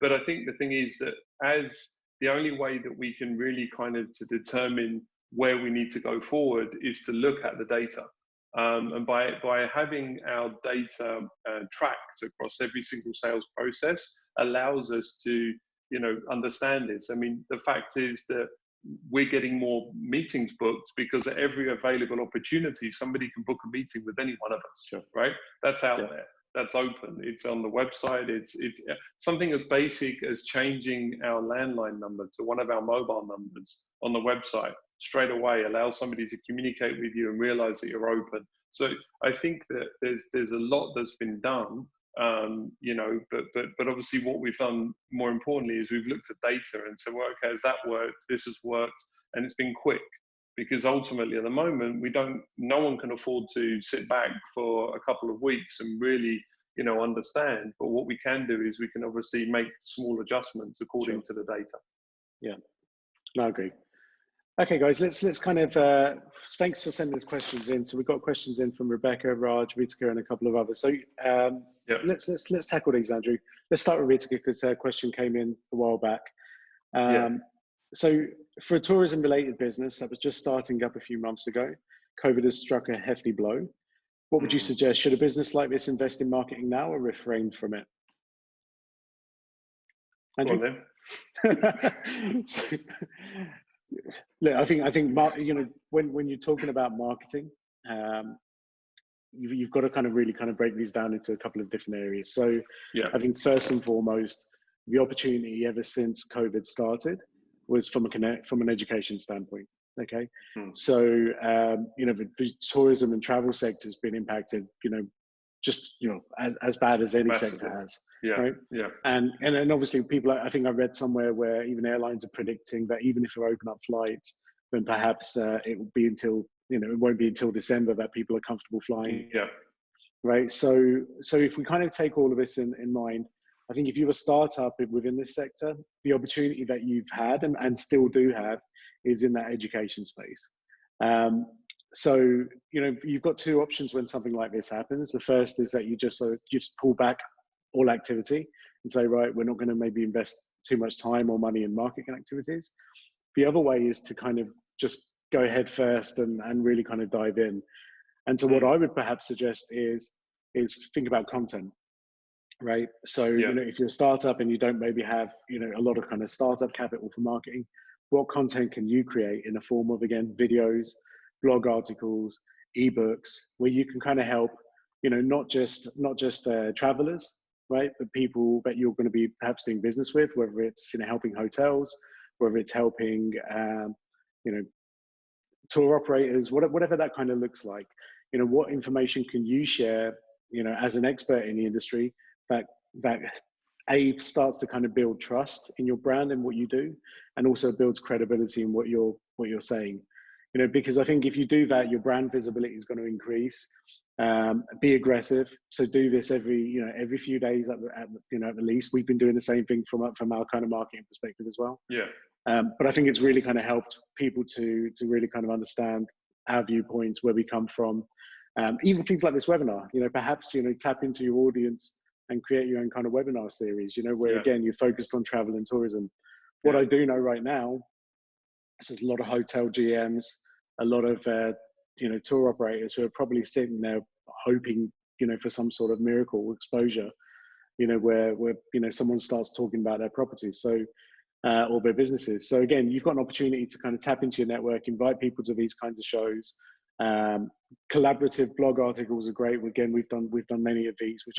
But I think the thing is that as the only way that we can really kind of to determine where we need to go forward is to look at the data. And by having our data tracked across every single sales process allows us to, understand this. I mean, the fact is that we're getting more meetings booked because at every available opportunity, somebody can book a meeting with any one of us, right? That's out there. That's open. It's on the website. It's something as basic as changing our landline number to one of our mobile numbers on the website straight away allows somebody to communicate with you and realize that you're open. So I think that there's a lot that's been done, but obviously what we've done more importantly is we've looked at data and said, well, okay, has that worked? This has worked, and it's been quick. Because ultimately, at the moment, no one can afford to sit back for a couple of weeks and really, understand. But what we can do is we can obviously make small adjustments according to the data. Yeah, no, I agree. Okay, guys, let's kind of, thanks for sending those questions in. So we've got questions in from Rebecca, Raj, Ritika, and a couple of others. So let's tackle these, Andrew. Let's start with Ritika because her question came in a while back. So for a tourism-related business that was just starting up a few months ago, COVID has struck a hefty blow. What would you suggest? Should a business like this invest in marketing now or refrain from it? Andrew? So, look, I think when you're talking about marketing, you've got to kind of really kind of break these down into a couple of different areas. So I think first and foremost, the opportunity ever since COVID started was from an education standpoint. Okay, so the tourism and travel sector has been impacted, as bad as any sector has. Right. And obviously people, I think I read somewhere where even airlines are predicting that even if they open up flights, then perhaps it will be until, it won't be until December that people are comfortable flying. Right. So if we kind of take all of this in mind, I think if you're a startup within this sector, the opportunity that you've had and still do have is in that education space. So, you've got two options when something like this happens. The first is that you just pull back all activity and say, right, we're not going to maybe invest too much time or money in marketing activities. The other way is to kind of just go head first and really kind of dive in. And so what I would perhaps suggest is think about content, right? So, if you're a startup and you don't maybe have, a lot of kind of startup capital for marketing, what content can you create in the form of, again, videos, blog articles, ebooks, where you can kind of help, not just travelers, right, but people that you're going to be perhaps doing business with, whether it's helping hotels, whether it's helping tour operators, whatever that kind of looks like. What information can you share, as an expert in the industry that starts to kind of build trust in your brand and what you do, and also builds credibility in what you're saying. Because I think if you do that, your brand visibility is going to increase. Be aggressive. So do this every few days at the least. We've been doing the same thing from our kind of marketing perspective as well. But I think it's really kind of helped people to really kind of understand our viewpoints, where we come from. Even things like this webinar, perhaps, tap into your audience and create your own kind of webinar series, where again, you're focused on travel and tourism. What I do know right now is there's a lot of hotel GMs, a lot of, tour operators who are probably sitting there hoping, for some sort of miracle exposure, where someone starts talking about their properties. So, or their businesses. So again, you've got an opportunity to kind of tap into your network, invite people to these kinds of shows. Collaborative blog articles are great. Again, we've done many of these, which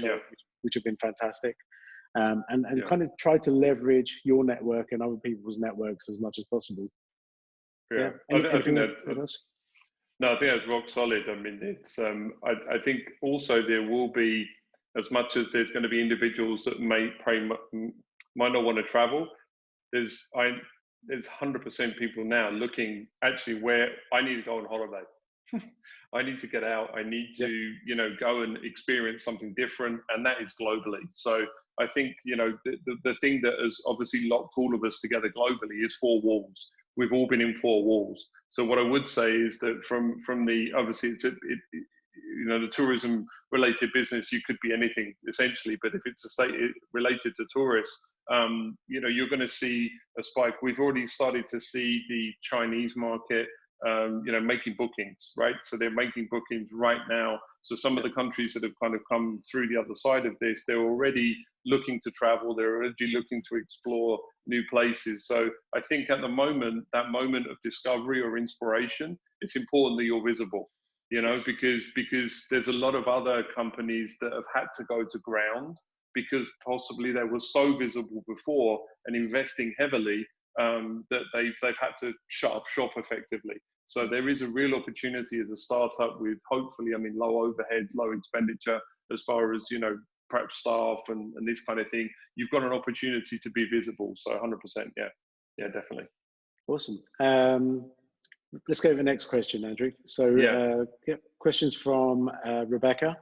have been fantastic. And kind of try to leverage your network and other people's networks as much as possible. I think that's rock solid. I mean, it's I think also there will be, as much as there's going to be individuals that might not want to travel, there's 100% people now looking actually where I need to go on holiday. I need to get out. I need to, go and experience something different, and that is globally. So I think, the thing that has obviously locked all of us together globally is 4 walls. We've all been in 4 walls. So what I would say is that from the, obviously it's the tourism related business, you could be anything essentially, but if it's related to tourists, you're going to see a spike. We've already started to see the Chinese market, making bookings, right? So they're making bookings right now. So some of the countries that have kind of come through the other side of this, they're already looking to travel. They're already looking to explore new places. So I think at the moment, that moment of discovery or inspiration, it's important that you're visible, because there's a lot of other companies that have had to go to ground because possibly they were so visible before and investing heavily that they've had to shut off shop effectively. So there is a real opportunity as a startup with hopefully, low overheads, low expenditure as far as, perhaps staff and this kind of thing. You've got an opportunity to be visible. So 100%. Yeah, definitely. Awesome. Let's go to the next question, Andrew. So questions from Rebecca.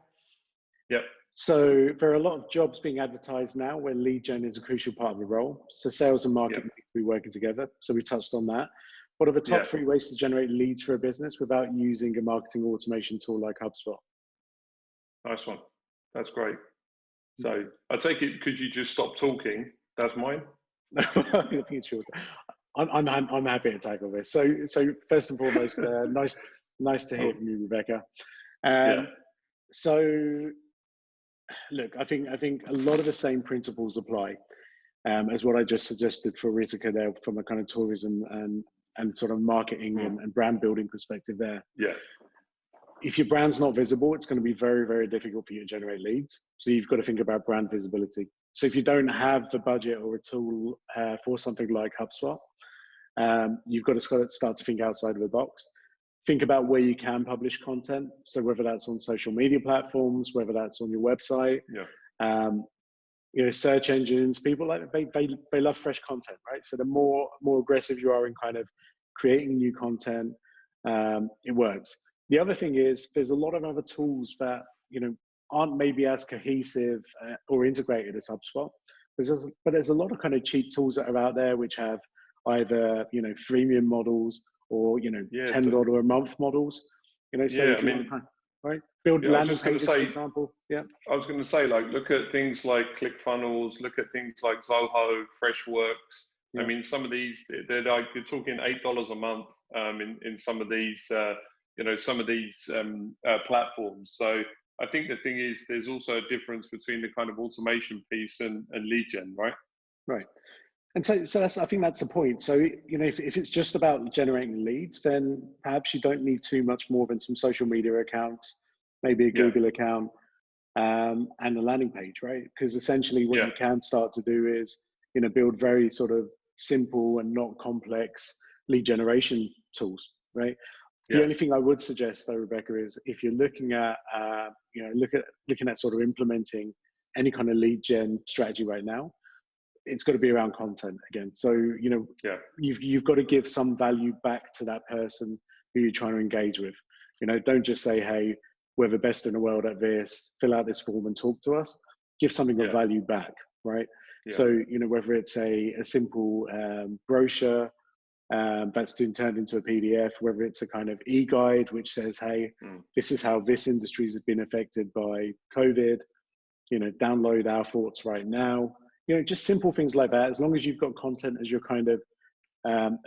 So there are a lot of jobs being advertised now where lead gen is a crucial part of the role. So sales and marketing need to be working together. So we touched on that. What are the top 3 ways to generate leads for a business without using a marketing automation tool like HubSpot? Nice one. That's great. So I take it, could you just stop talking? That's mine. I'm happy to tackle this. So first and foremost, nice to hear from you, Rebecca. So look, I think a lot of the same principles apply as what I just suggested for Ritika there, from a kind of tourism and sort of marketing and brand building perspective there. Yeah. If your brand's not visible, it's going to be very, very difficult for you to generate leads. So you've got to think about brand visibility. So if you don't have the budget or a tool for something like HubSpot, you've got to start to think outside of the box. Think about where you can publish content. So whether that's on social media platforms, whether that's on your website, search engines, people they love fresh content, right? So the more aggressive you are in kind of creating new content, it works. The other thing is there's a lot of other tools that, aren't maybe as cohesive or integrated as HubSpot. But there's a lot of kind of cheap tools that are out there which have either, freemium models or, $10 a month models. Right? Build landing pages, for example. Yeah. I was going to say, look at things like ClickFunnels, look at things like Zoho, Freshworks. Yeah. I mean, some of these, you're talking $8 a month in some of these, some of these platforms. So I think the thing is, there's also a difference between the kind of automation piece and lead gen, right? Right. And so I think that's the point. So, if it's just about generating leads, then perhaps you don't need too much more than some social media accounts, maybe a Google account, and a landing page, right? Because essentially what you can start to do is, build very sort of simple and not complex lead generation tools, right? The only thing I would suggest though, Rebecca, is if you're looking at, looking at sort of implementing any kind of lead gen strategy right now, it's got to be around content again. So, you've got to give some value back to that person who you're trying to engage with. Don't just say, hey, we're the best in the world at this, fill out this form and talk to us. Give something of value back, right? So, whether it's a simple brochure that's turned into a PDF, whether it's a kind of e-guide which says, hey, this is how this industry has been affected by COVID, download our thoughts right now. Just simple things like that. As long as you've got content as your kind of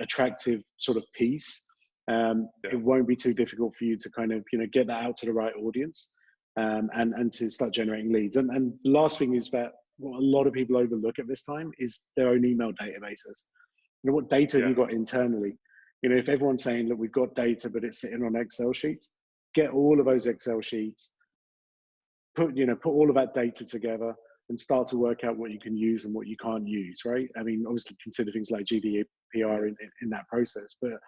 attractive sort of piece, it won't be too difficult for you to kind of, get that out to the right audience and to start generating leads. And the last thing is that what a lot of people overlook at this time is their own email databases. What data have you got internally? If everyone's saying, look, we've got data, but it's sitting on Excel sheets, get all of those Excel sheets, put all of that data together, and start to work out what you can use and what you can't use, right? I mean, obviously consider things like GDPR in that process, but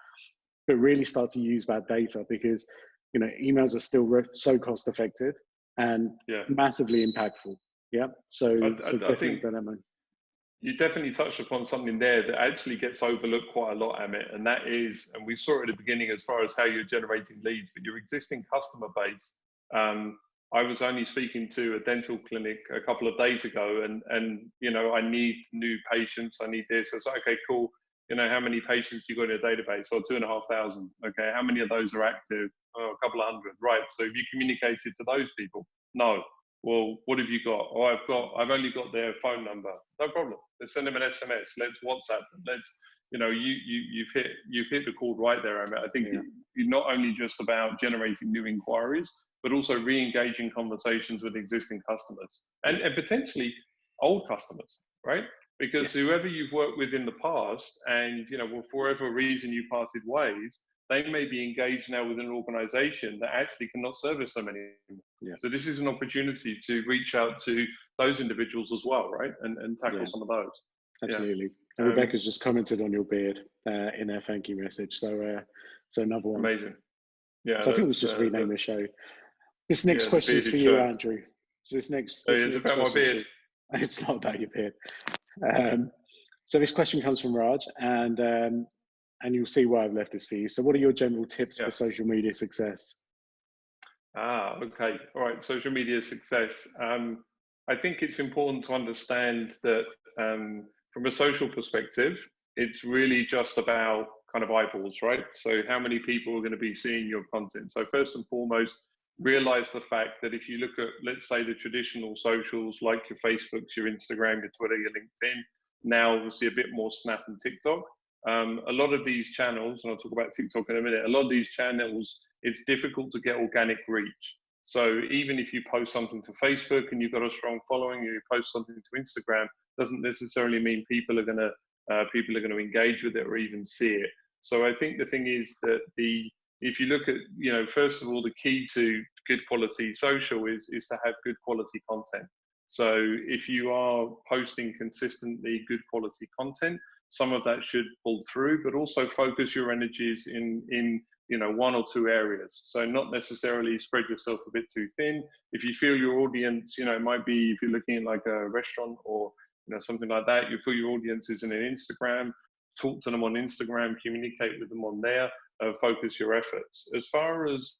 really start to use that data because, emails are still so cost effective and massively impactful. Yeah. So I think you definitely touched upon something there that actually gets overlooked quite a lot, Amit, and that is, and we saw it at the beginning as far as how you're generating leads, but your existing customer base. I was only speaking to a dental clinic a couple of days ago and I need new patients. I need this. I said, okay, cool. How many patients you got in your database? Oh, 2,500. Okay. How many of those are active? Oh, a couple of hundred. Right. So have you communicated to those people? No. Well, what have you got? Oh, I've only got their phone number. No problem. Let's send them an SMS. Let's WhatsApp them. Let's, you've hit the chord right there, Amit. I think you're not only just about generating new inquiries, but also re-engaging conversations with existing customers and potentially old customers, right? Because whoever you've worked with in the past and, for whatever reason you parted ways, they may be engaged now with an organization that actually cannot service them anymore. Yeah. So this is an opportunity to reach out to those individuals as well, right? And tackle some of those. Absolutely. And Rebecca's just commented on your beard in her thank you message. So another one. Amazing. Yeah. So I think we should just rename the show. This next question is for you, Andrew. So this next it's about my beard. It's not about your beard. So this question comes from Raj, and you'll see why I've left this for you. So what are your general tips for social media success? Okay. All right. Social media success. I think it's important to understand that from a social perspective, it's really just about kind of eyeballs, right? So how many people are going to be seeing your content? So first and foremost, realize the fact that if you look at, let's say, the traditional socials like your Facebooks, your Instagram, your Twitter, your LinkedIn, now obviously a bit more Snap and TikTok. A lot of these channels, and I'll talk about TikTok in a minute, a lot of these channels, it's difficult to get organic reach. So even if you post something to Facebook and you've got a strong following, you post something to Instagram, doesn't necessarily mean people are going to engage with it or even see it. So I think the thing is that if you look at, first of all, the key to good quality social is to have good quality content. So if you are posting consistently good quality content, some of that should pull through, but also focus your energies in one or two areas. So not necessarily spread yourself a bit too thin. If you feel your audience, it might be if you're looking at like a restaurant or something like that, you feel your audience is in an Instagram, talk to them on Instagram, communicate with them on there, focus your efforts. As far as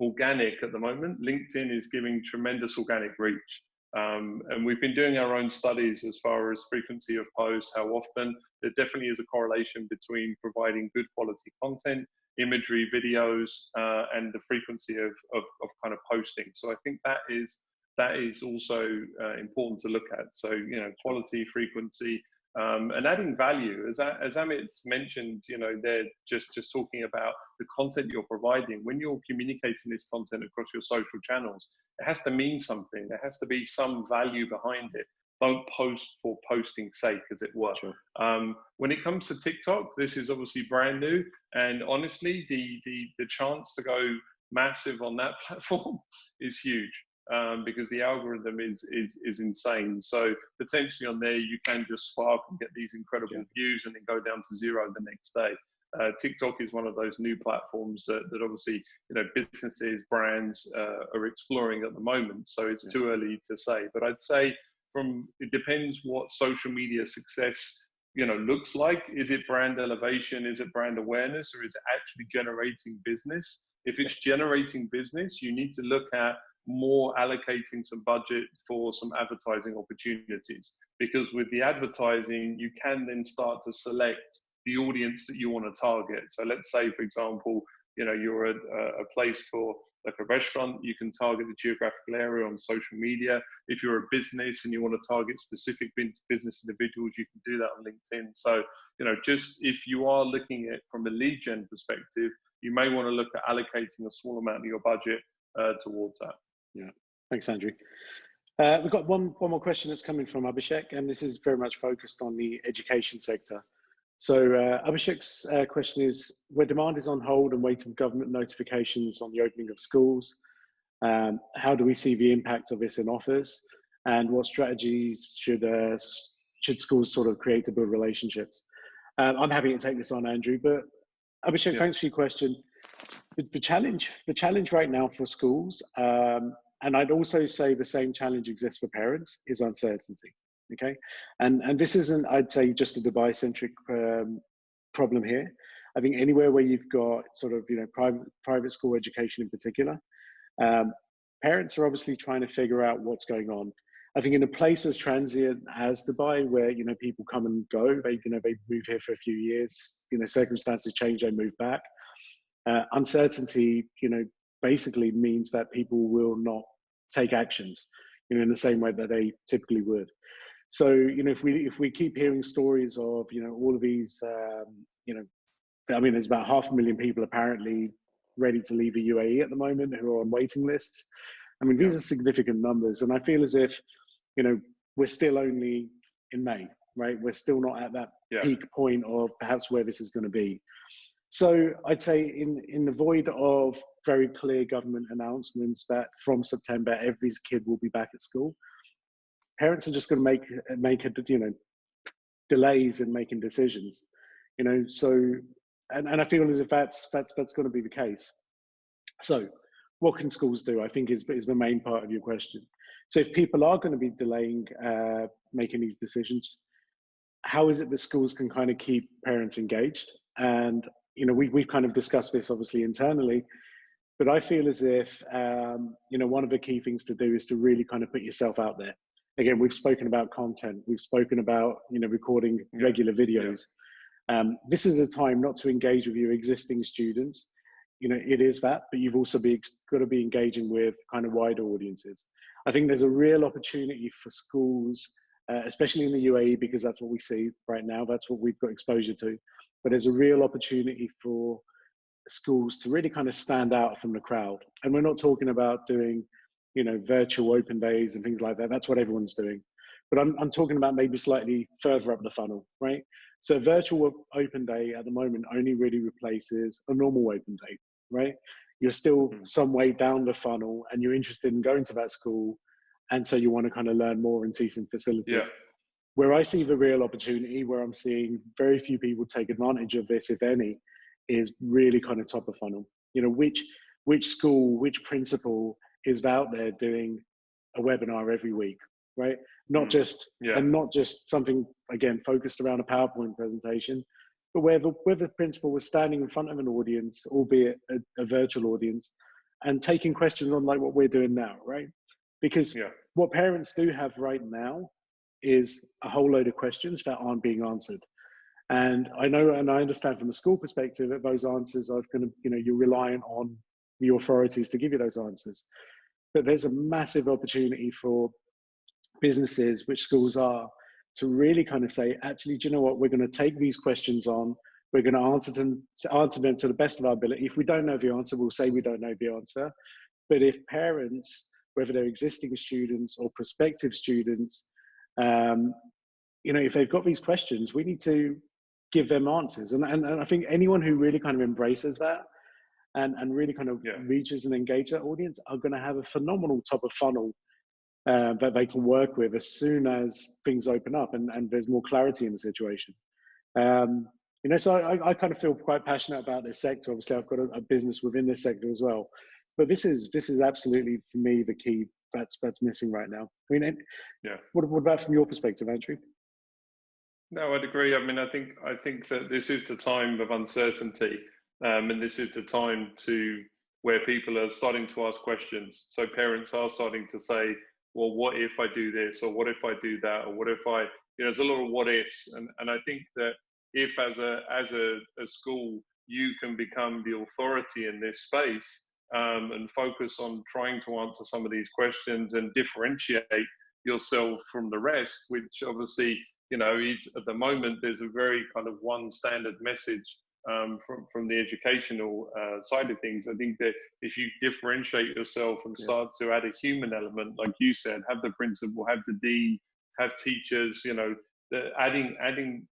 organic at the moment, LinkedIn is giving tremendous organic reach. And we've been doing our own studies as far as frequency of posts, how often. There definitely is a correlation between providing good quality content, imagery, videos, and the frequency of kind of posting. So I think that is also important to look at. So quality, frequency, and adding value. As Amit's mentioned, they're just talking about the content you're providing. When you're communicating this content across your social channels, it has to mean something. There has to be some value behind it. Don't post for posting's sake, as it were. Sure. When it comes to TikTok, this is obviously brand new, and honestly, the chance to go massive on that platform is huge. Because the algorithm is insane. So potentially on there, you can just spark and get these incredible views and then go down to zero the next day. TikTok is one of those new platforms that obviously businesses, brands are exploring at the moment. So it's too early to say. But I'd say it depends what social media success looks like. Is it brand elevation? Is it brand awareness? Or is it actually generating business? If it's generating business, you need to look at more allocating some budget for some advertising opportunities, because with the advertising you can then start to select the audience that you want to target. So let's say, for example, you're a place for like a restaurant, you can target the geographical area on social media. If you're a business and you want to target specific business individuals, you can do that on LinkedIn. So just if you are looking at from a lead gen perspective, you may want to look at allocating a small amount of your budget towards that. Yeah, thanks, Andrew. We've got one more question that's coming from Abhishek, and this is very much focused on the education sector. So Abhishek's question is, where demand is on hold and waiting for government notifications on the opening of schools, how do we see the impact of this in offers, and what strategies should schools sort of create to build relationships? I'm happy to take this on, Andrew, but Abhishek, thanks for your question. The challenge right now for schools, and I'd also say the same challenge exists for parents, is uncertainty. Okay, and this isn't, I'd say, just a Dubai-centric problem here. I think anywhere where you've got sort of private school education in particular, parents are obviously trying to figure out what's going on. I think in a place as transient as Dubai, where people come and go, they move here for a few years, circumstances change, they move back. Uncertainty, basically means that people will not take actions, in the same way that they typically would. So, if we keep hearing stories of, all of these, there's about 500,000 people apparently ready to leave the UAE at the moment who are on waiting lists. These are significant numbers, and I feel as if, we're still only in May, right? We're still not at that peak point of perhaps where this is going to be. So I'd say in the void of very clear government announcements that from September every kid will be back at school, parents are just going to make delays in making decisions. So and I feel as if that's going to be the case. So what can schools do, I think, is the main part of your question. So if people are going to be delaying making these decisions, how is it that schools can kind of keep parents engaged? And we've kind of discussed this obviously internally. But I feel as if, one of the key things to do is to really kind of put yourself out there. Again, we've spoken about content. We've spoken about, recording regular videos. This is a time not to engage with your existing students. It is that, but you've also got to be engaging with kind of wider audiences. I think there's a real opportunity for schools, especially in the UAE, because that's what we see right now. That's what we've got exposure to. But there's a real opportunity for schools to really kind of stand out from the crowd. And we're not talking about doing, virtual open days and things like that. That's what everyone's doing. But I'm talking about maybe slightly further up the funnel, right? So a virtual open day at the moment only really replaces a normal open day, right? You're still some way down the funnel and you're interested in going to that school. And so you want to kind of learn more and see some facilities. Yeah. Where I see the real opportunity, where I'm seeing very few people take advantage of this, if any, is really kind of top of funnel. Which school, which principal is out there doing a webinar every week, right? Not just something, again, focused around a PowerPoint presentation, but where the principal was standing in front of an audience, albeit a virtual audience, and taking questions on like what we're doing now, right? Because what parents do have right now is a whole load of questions that aren't being answered. And I know, and I understand from a school perspective that those answers are going to, you're reliant on the authorities to give you those answers. But there's a massive opportunity for businesses, which schools are, to really kind of say, actually, do you know what? We're going to take these questions on. We're going to answer them to the best of our ability. If we don't know the answer, we'll say we don't know the answer. But if parents, whether they're existing students or prospective students, if they've got these questions, we need to give them answers. And I think anyone who really kind of embraces that and really kind of reaches and engages that audience are going to have a phenomenal top of funnel that they can work with as soon as things open up and there's more clarity in the situation. So I kind of feel quite passionate about this sector. Obviously, I've got a business within this sector as well. But this is absolutely, for me, the key that's missing right now. I mean, what about from your perspective, Andrew? No, I'd agree. I mean, I think that this is the time of uncertainty, and this is the time where people are starting to ask questions. So parents are starting to say, well, what if I do this, or what if I do that, or what if I, there's a lot of what ifs, and I think that if as a school you can become the authority in this space and focus on trying to answer some of these questions and differentiate yourself from the rest, which obviously, at the moment there's a very kind of one standard message from the educational side of things. I think that if you differentiate yourself and start to add a human element, like you said, have the principal, have the D, have teachers, adding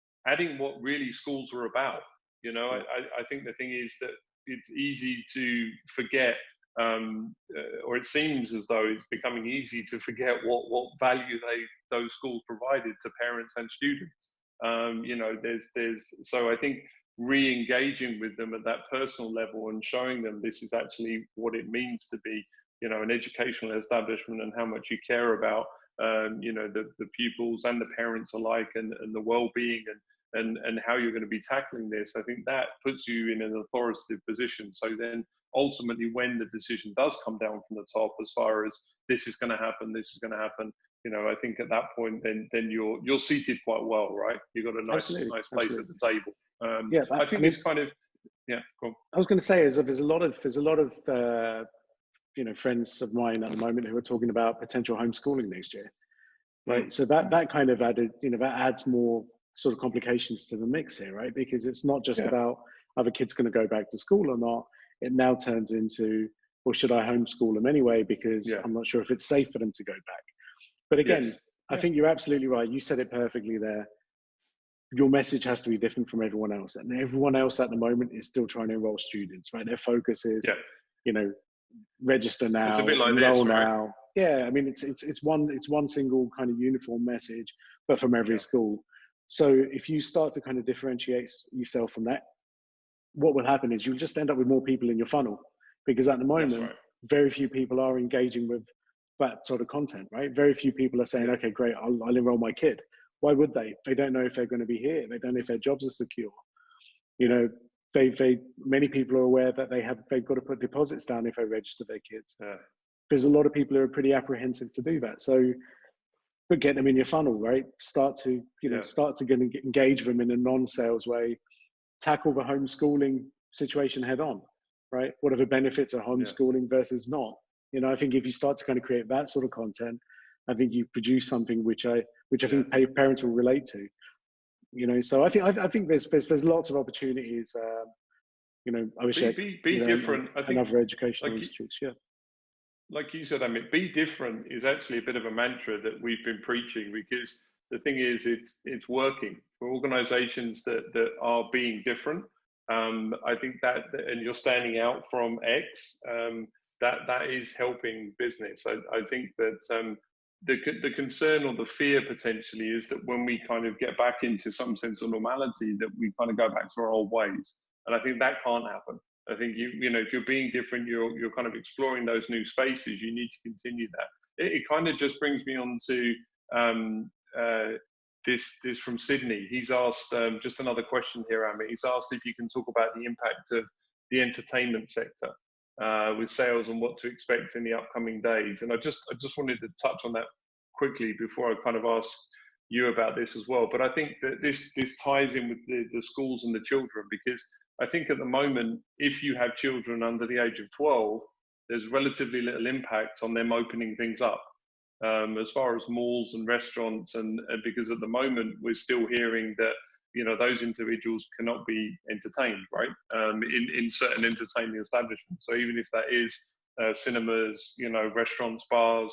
what really schools are about. I think the thing is that it's easy to forget, or it seems as though it's becoming easy to forget what value those schools provided to parents and students. So I think re-engaging with them at that personal level and showing them this is actually what it means to be, an educational establishment, and how much you care about, the pupils and the parents alike, and the well-being and how you're going to be tackling this. I think that puts you in an authoritative position. So then ultimately, when the decision does come down from the top, as far as this is going to happen, I think at that point, then you're seated quite well, right? You've got a nice place at the table. I think it's kind of, cool. I was going to say is that there's a lot of friends of mine at the moment who are talking about potential homeschooling next year, right? So that kind of added, that adds more sort of complications to the mix here, right? Because it's not just about are the kids going to go back to school or not. It now turns into, well, should I homeschool them anyway? Because I'm not sure if it's safe for them to go back. But again, I think you're absolutely right. You said it perfectly there. Your message has to be different from everyone else. And everyone else at the moment is still trying to enroll students, right? Their focus is, register now, it's a bit like enroll this, right? now. Yeah, I mean, it's one single kind of uniform message, but from every school. So if you start to kind of differentiate yourself from that, what will happen is you'll just end up with more people in your funnel, because at the moment, very few people are engaging with that sort of content, right? Very few people are saying, okay, great, I'll enroll my kid. Why would they? They don't know if they're going to be here. They don't know if their jobs are secure. many people are aware that they've got to put deposits down if they register their kids. Yeah. There's a lot of people who are pretty apprehensive to do that. So, but get them in your funnel, right? Start to engage them in a non-sales way. Tackle the homeschooling situation head on, right? What are the benefits of homeschooling versus not? I think if you start to kind of create that sort of content, I think you produce something which I think parents will relate to. So I think there's lots of opportunities. I wish be different. I think other educational institutes, like you said, Amit, be different is actually a bit of a mantra that we've been preaching, because the thing is, it's working for organizations that are being different. I think that, and you're standing out from X, that is helping business. I think that the concern or the fear potentially is that when we kind of get back into some sense of normality, that we kind of go back to our old ways. And I think that can't happen. I think if you're being different, you're kind of exploring those new spaces. You need to continue that. It kind of just brings me on to this from Sydney. He's asked just another question here, Amit. He's asked if you can talk about the impact of the entertainment sector with sales and what to expect in the upcoming days. And I just wanted to touch on that quickly before I kind of ask you about this as well. But I think that this ties in with the schools and the children, because I think at the moment, if you have children under the age of 12, there's relatively little impact on them opening things up. As far as malls and restaurants, and because at the moment we're still hearing that those individuals cannot be entertained, right? In certain entertaining establishments. So even if that is cinemas, restaurants, bars,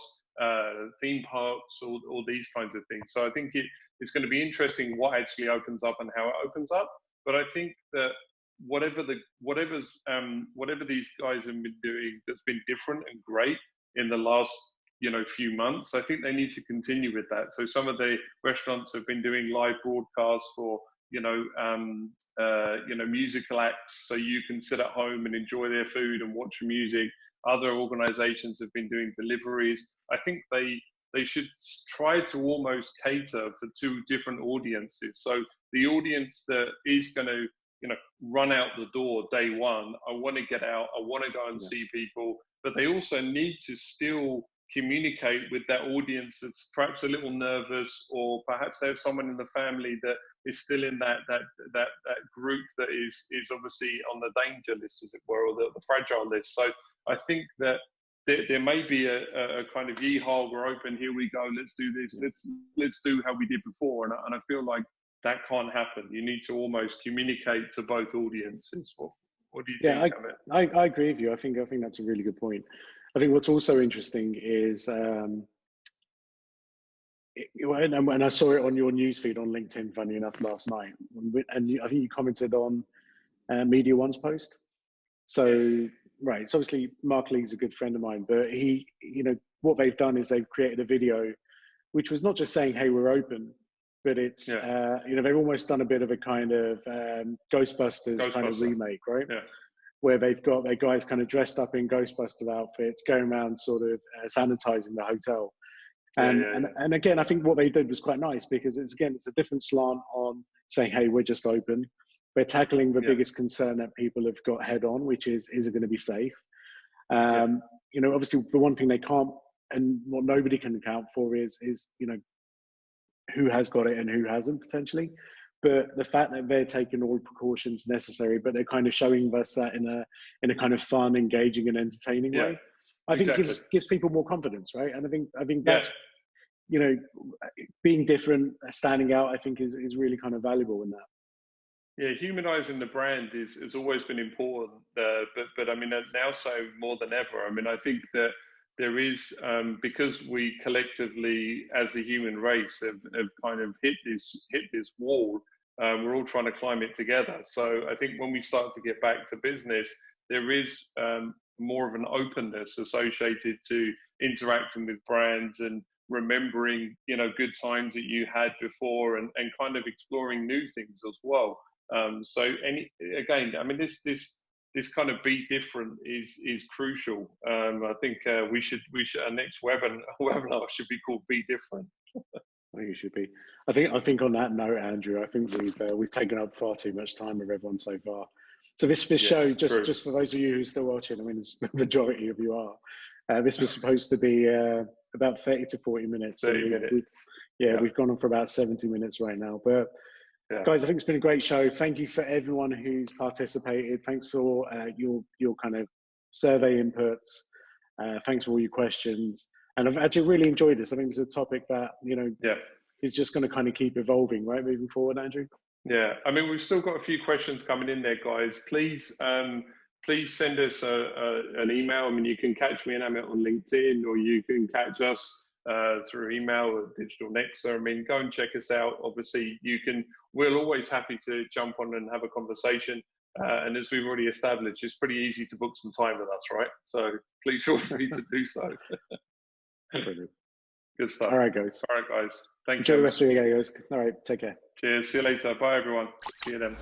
theme parks, all these kinds of things. So I think it's going to be interesting what actually opens up and how it opens up. But I think that whatever these guys have been doing that's been different and great in the last few months, I think they need to continue with that. So some of the restaurants have been doing live broadcasts for musical acts, so you can sit at home and enjoy their food and watch music. Other organizations have been doing deliveries. I think they should try to almost cater for two different audiences. So the audience that is going to run out the door day one, I want to get out, I want to go and see people, but they also need to still communicate with that audience that's perhaps a little nervous, or perhaps they have someone in the family that is still in that group that is obviously on the danger list, as it were, or the fragile list. So I think that there may be a kind of yeehaw, we're open, here we go, let's do this, let's do how we did before, and I feel like that can't happen. You need to almost communicate to both audiences. What do you think? I agree with you. I think that's a really good point. I think what's also interesting is, and I saw it on your newsfeed on LinkedIn, funny enough, last night, and I think you commented on Media One's post. So, yes. Right, so obviously Mark Lee's a good friend of mine, but he, what they've done is they've created a video, which was not just saying, hey, we're open, but it's, they've almost done a bit of a kind of Ghostbusters kind of remake, right? Yeah. Where they've got their guys kind of dressed up in Ghostbuster outfits, going around sort of sanitizing the hotel. And again, I think what they did was quite nice, because it's a different slant on saying, hey, we're just open. We're tackling the biggest concern that people have got head on, which is it going to be safe? Obviously the one thing they can't, and what nobody can account for is who has got it and who hasn't potentially. But the fact that they're taking all precautions necessary, but they're kind of showing us that in a kind of fun, engaging, and entertaining way, I think gives people more confidence, right? And I think that's being different, standing out, I think is really kind of valuable in that. Yeah, humanizing the brand has always been important, but I mean now so more than ever. I mean, I think that there is because we collectively, as the human race, have kind of hit this wall. We're all trying to climb it together. So I think when we start to get back to business, there is more of an openness associated to interacting with brands and remembering, good times that you had before, and kind of exploring new things as well. This kind of be different is crucial. I think we should our next webinar should be called Be Different. I think it should be. I think on that note, Andrew, I think we've taken up far too much time with everyone so far. So this show, true. just for those of you who are still watching, I mean, the majority of you are. This was supposed to be about 30 to 40 minutes. 30 minutes. We've gone on for about 70 minutes right now. But guys, I think it's been a great show. Thank you for everyone who's participated. Thanks for your kind of survey inputs. Thanks for all your questions. And I've actually really enjoyed this. I think it's a topic that, is just going to kind of keep evolving, right, moving forward, Andrew? Yeah, I mean, we've still got a few questions coming in there, guys. Please send us an email. I mean, you can catch me and Amit on LinkedIn, or you can catch us through email or Digital Nexa. I mean, go and check us out. Obviously, we're always happy to jump on and have a conversation. And as we've already established, it's pretty easy to book some time with us, right? So please feel free to do so. Brilliant. Good stuff. All right, guys. Thank you. Enjoy the rest of your day, guys. All right, take care. Cheers. See you later. Bye, everyone. See you then.